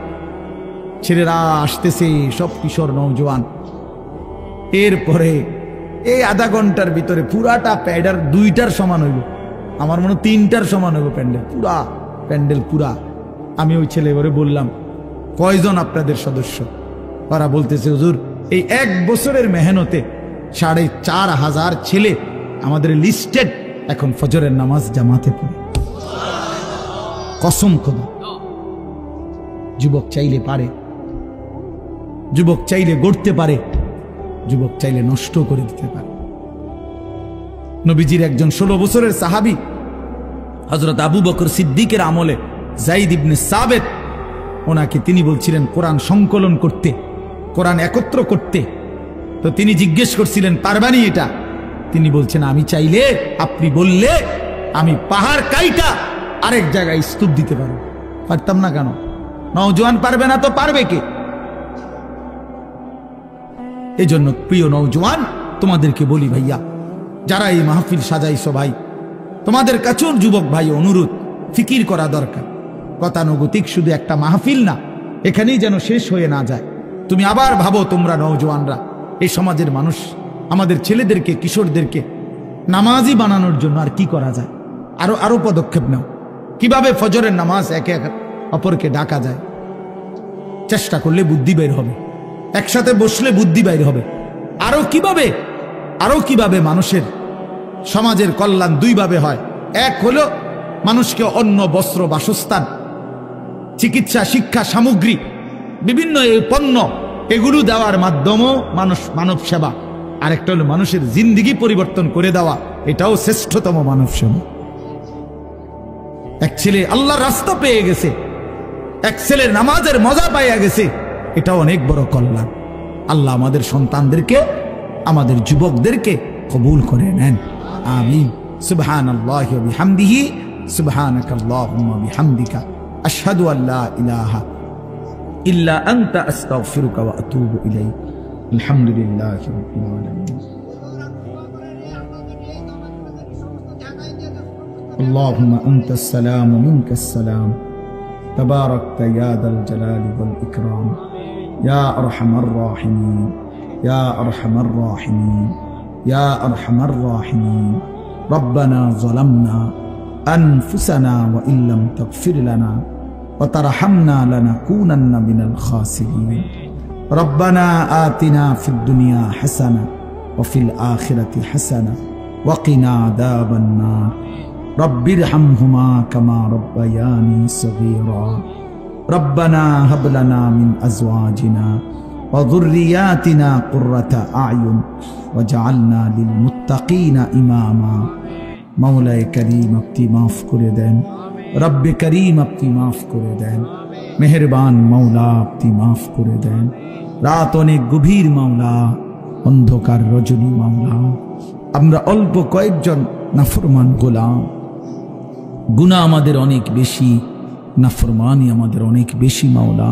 ছেলেরা আসতেছে, সব কিশোর নওজোয়ান। এরপরে এই আধা ঘন্টার ভিতরে পুরাটা প্যাডার 2টার সমান হইব, আমার মনে 3টার সমান হইব প্যান্ডেল, পুরা প্যান্ডেল পুরা। আমি ওই ছেলে এবারে বললাম কয়জন আপনাদের সদস্য? ওরা বলতেছে হুজুর এই 1 বছরের মেহনতে 4,500 ছেলে আমাদের লিস্টেড এখন ফজরের নামাজ জামাতে পড়ে। কসম খোদা, যুবক চাইলে পারে, যুবক চাইলে গড়তে পারে, যুবক চাইলে নষ্ট করে দিতে পারে। নবীজির একজন 16 বছরের সাহাবী হযরত আবু বকর সিদ্দিকের আমলে যায়েদ ইবনে সাবিত, ওনাকে তিনি বলছিলেন কোরআন সংকলন করতে, কোরআন একত্র করতে। তো তিনি জিজ্ঞেস করছিলেন পারবানি এটা? তিনি বলছেন আমি চাইলে, আপনি বললে আমি পাহাড় কাইটা আরেক জায়গায় স্তূপ দিতে পারব। পারতাম না কেন? নওজোয়ান পারবে না তো পারবে কে? এই জন্য প্রিয় নওজোয়ান, তোমাদেরকে বলি ভাইয়া, যারা এই মাহফিল সাজাইছো ভাই, তোমাদের কাছেও যুবক ভাই অনুরোধ, ফিকির করা দরকার। গতানুগতিক শুধু একটা মাহফিল না, এখানেই যেন শেষ হয়ে না যায়। তুমি আবার ভাবো, তোমরা নওজোয়ানরা, এই সমাজের মানুষ, আমাদের ছেলেদেরকে, কিশোরদেরকে নামাজি বানানোর জন্য আর কি করা যায়, আরো পদক্ষেপ নাও। কিভাবে ফজরের নামাজ একে অপরকে ডাকা যায়, চেষ্টা করলে বুদ্ধি বের হবে, একসাথে বসলে বুদ্ধি বের হবে। আরো কিভাবে মানুষের সমাজের কল্যাণ 2 ভাবে হয়। এক হলো মানুষকে অন্ন, বস্ত্র, বাসস্থান, চিকিৎসা, শিক্ষা, সামগ্রী, বিভিন্ন এই পণ্য, এগুলো দেওয়ার মাধ্যমেও মানব সেবা। আরেকটা হলো মানুষের জিন্দেগি পরিবর্তন করে দেওয়া, এটাও শ্রেষ্ঠতম মানব সেবা। এক ছেলে আল্লাহর রাস্তা পেয়ে গেছে, এক ছেলে নামাজের মজা পাইয়া গেছে, এটা অনেক বড় কল্যাণ। আল্লাহ আমাদের সন্তানদেরকে, আমাদের যুবকদেরকে কবুল করে নেন, আমিন। সুবহানাল্লাহি ওয়া বিহামদিহি, সুবহানাকাল্লাহুম্মা বিহামদিকা, আশহাদু আল্লা ইলাহা ইল্লা আনতা, আস্তাগফিরুকা ওয়া আতুবু ইলাইক। আলহামদুলিল্লাহি রাব্বিল আলামিন। اللهم أنت السلام ومنك السلام، تباركت يا ذا الجلال والإكرام، يا أرحم الراحمين، يا أرحم الراحمين، يا أرحم الراحمين. ربنا ظلمنا أنفسنا وإن لم تغفر لنا وترحمنا لنكونن من الخاسرين. ربنا آتنا في الدنيا حسنة وفي الآخرة حسنة وقنا عذاب النار. رب ارحمهما كما ربياني صغيرا. ربنا هب لنا من أزواجنا وذرياتنا قرة أعين وجعلنا للمتقين إماما. مولاي كريم আপনি মাফ করে দেন, রব্বে করিম আপনি মাফ করে দেন, মেহেরবান মাওলা আপনি মাফ করে দেন। রাত অনেক গভীর মাওলা, অন্ধকার রজনী মাওলা, আমরা অল্প কয়েকজন নাফরমান গোলাম, গুনাহ আমাদের অনেক বেশি, নাফরমানি আমাদের অনেক বেশি মাওলা।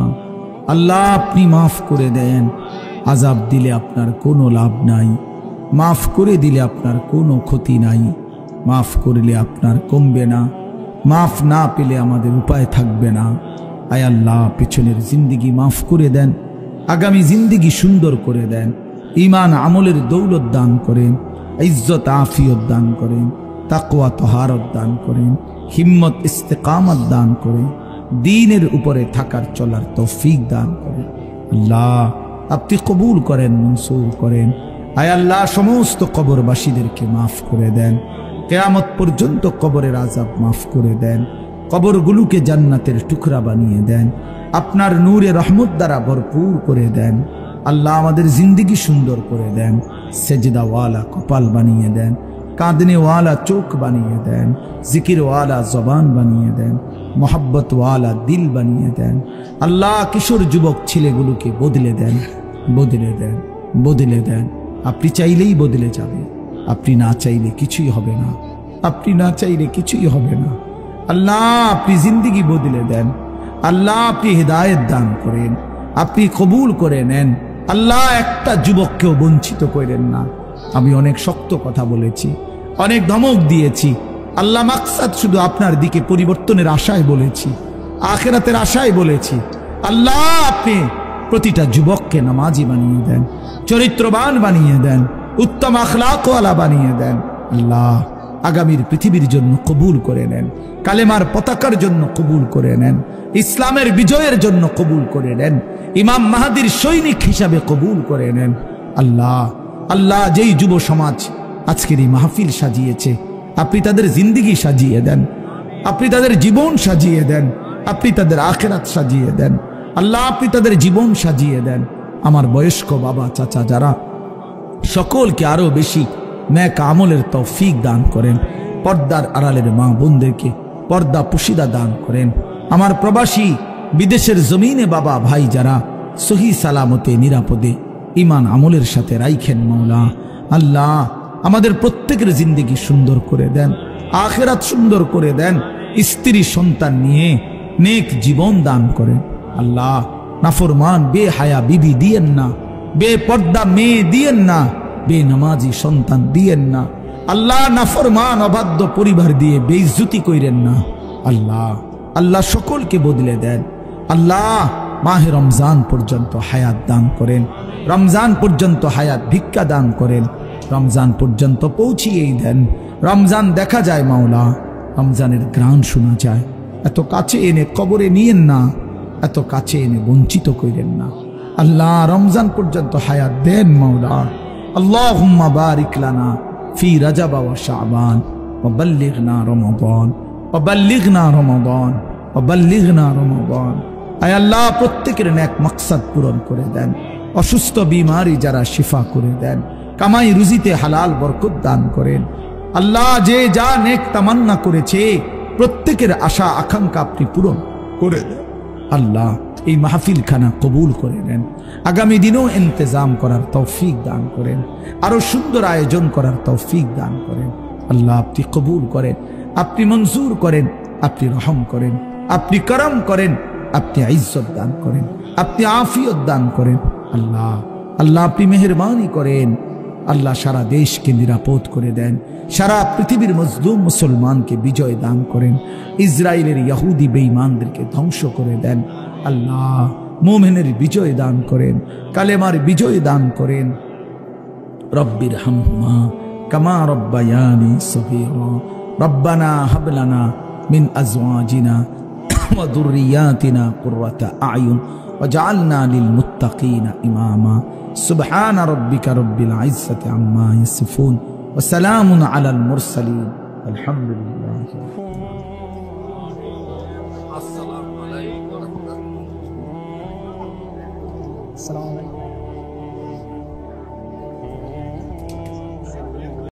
আল্লাহ আপনি মাফ করে দেন। আযাব দিলে আপনার কোনো লাভ নাই, মাফ করে দিলে আপনার কোনো ক্ষতি নাই, মাফ করলে আপনার কমবে না, মাফ না পেলে আমাদের উপায় থাকবে না। আয় আল্লাহ, পেছনের জিন্দেগি মাফ করে দেন, আগামী জিন্দেগি সুন্দর করে দেন, ঈমান আমলের দৌলত দান করেন, ইজ্জত আফিয়ত দান করেন, তাকওয়া তহারত দান করেন, হিম্মত ইস্তেকামত দান করেন, দ্বীনের উপরে থাকার চলার তৌফিক দান করেন। আল্লাহ আপনি কবুল করেন, মনসুর করেন। আয় আল্লাহ, সমস্ত কবরবাসীদেরকে মাফ করে দেন, কিয়ামত পর্যন্ত কবরের আযাব মাফ করে দেন, কবরগুলোকে জান্নাতের টুকরা বানিয়ে দেন, আপনার নূরে রহমত দ্বারা ভরপুর করে দেন। আল্লাহ আমাদের জিন্দেগি সুন্দর করে দেন, সেজদাওয়ালা কপাল বানিয়ে দেন, কাঁদনেওয়ালা চোখ বানিয়ে দেন, জিকিরওয়ালা জবান বানিয়ে দেন, মোহাব্বতওয়ালা দিল বানিয়ে দেন। আল্লাহ কিশোর যুবক ছেলেগুলোকে বদলে দেন, বদলে দেন, বদলে দেন। আপনি চাইলেই বদলে যাবে, আপনি না চাইলে কিছুই হবে না। আপনি না চাইলে কিছুই হবে না। আল্লাহ আপনি জিন্দেগি বদলে দেন। আল্লাহ আপনি হিদায়াত দান করেন, আপনি কবুল করে নেন। আল্লাহ একটা যুবককেও বঞ্চিত করেন না। আমি অনেক শক্ত কথা বলেছি, অনেক ধমক দিয়েছি। আল্লাহ মাকসাদ শুধু আপনার দিকে পরিবর্তনের আশায় বলেছি, আখিরাতের আশায় বলেছি। আল্লাহ আপনি প্রতিটা যুবককে নামাজি বানিয়ে দেন, চরিত্রবান বানিয়ে দেন, উত্তম আখলাকওয়ালা বানিয়ে দেন। আল্লাহ আগামীর পৃথিবীর জন্য কবুল করে নেন, কালেমার পতাকার জন্য কবুল করে নেন, ইসলামের বিজয়ের জন্য কবুল করে নেন, ইমাম মাহাদির সৈনিক হিসাবে কবুল করে নেন। আল্লাহ আল্লাহ যেই যুব সমাজ আজকের এই মাহফিল সাজিয়েছে, আপনি তাদের জিন্দেগি সাজিয়ে দেন, আপনি তাদের জীবন সাজিয়ে দেন, আপনি তাদের আখিরাত সাজিয়ে দেন। আল্লাহ আপনি তাদের জীবন সাজিয়ে দেন। আমার বয়স্ক বাবা চাচা যারা, সকলকে আরো বেশি নেক আমলের তৌফিক দান করেন। পর্দার আড়ালের মা বোনদেরকে পর্দা পুশিদা দান করেন। আমার প্রবাসী বিদেশের জমিনে বাবা ভাই যারা সহি সালামতে নিরাপদে ইমান আমলের সাথে রাইখেন মৌলা। আল্লাহ আমাদের প্রত্যেকের জিন্দেগি সুন্দর করে দেন, আখিরাত সুন্দর করে দেন, স্ত্রী সন্তান নিয়ে নেক জীবন দান করেন। আল্লাহ নাফরমান বেহায়া বিবি দিয়েন না, বেপর্দা মেয়ে দিয়েন না, বেনামাজি সন্তান দিয়েন না। আল্লাহ নাফরমান অবাধ্য পরিবার দিয়ে বেইজ্জতি কইরেন না। আল্লাহ আল্লাহ সকলকে বদলে দেন। আল্লাহ মাহে রমজান পর্যন্ত হায়াত দান করেন, রমজান পর্যন্ত হায়াত ভিক্ষা দান করেন, রমজান পর্যন্ত পৌঁছিয়েই দেন। রমজান দেখা যায় মাওলা, রমজানের ঘ্রাণ শোনা যায়। এত কাছে এনে কবরে নিয়েন না, এত কাছে এনে বঞ্চিত কইরেন না। আল্লাহ রমজান পর্যন্ত হায়াত দেন মাওলা। আল্লাহুম্মা বারিক লানা ফি রজব ওয়া শাবান ওয়া বাল্লিগনা রমাদান ওয়া বাল্লিগনা রমাদান ওয়া বাল্লিগনা রমাদান। আয় আল্লাহ প্রত্যেকের নেক মাকসাদ পূরণ করে দেন, অসুস্থ বিমারি যারা শিফা করে দেন, কামাই রুজিতে হালাল বরকত দান করেন। আল্লাহ যে যা নেক তামান্না করেছে প্রত্যেকের আশা আকাঙ্ক্ষা আপনি পূরণ করে দেন। আল্লাহ এই মাহফিল খানা কবুল করে নেন, আগামী দিনেও ইন্তজাম করার তৌফিক দান করেন, আরো সুন্দর আয়োজন করার তৌফিক দান করেন। আল্লাহ আপনি কবুল করেন, আপনি মঞ্জুর করেন, আপনি রহম করেন, আপনি করম করেন, আপনি ইজ্জত দান করেন, আপনি আফিয়ত দান করেন। আল্লাহ আল্লাহ আপনি মেহেরবানি করেন। আল্লাহ সারা দেশকে নিরাপদ করে দেন, সারা পৃথিবীর মজলুম মুসলমানকে বিজয় দান করেন, ইসরায়েলের ইহুদি বেঈমানদেরকে ধ্বংস করে দেন। আল্লাহ মুমিনের বিজয় দান করেন, কালেমার বিজয় দান করেন। রব্বির হামহুমা কামা রব্বায়ানি সগীরা রব্বানা হাব লানা মিন আজওয়াজিনা ওয়া যুররিয়াতিনা কুররাতা আয়ুন ওয়াজআলনা লিল মুত্তাকিনা ইমামা। সুবহান রাব্বিকা রব্বিল ইজ্জাতি আম্মা ইয়াসিফুন ওয়া সালামুন আলাল মুরসালিন আলহামদুলিল্লাহ। আসসালামু আলাইকুম ওয়া রাহমাতুল্লাহ।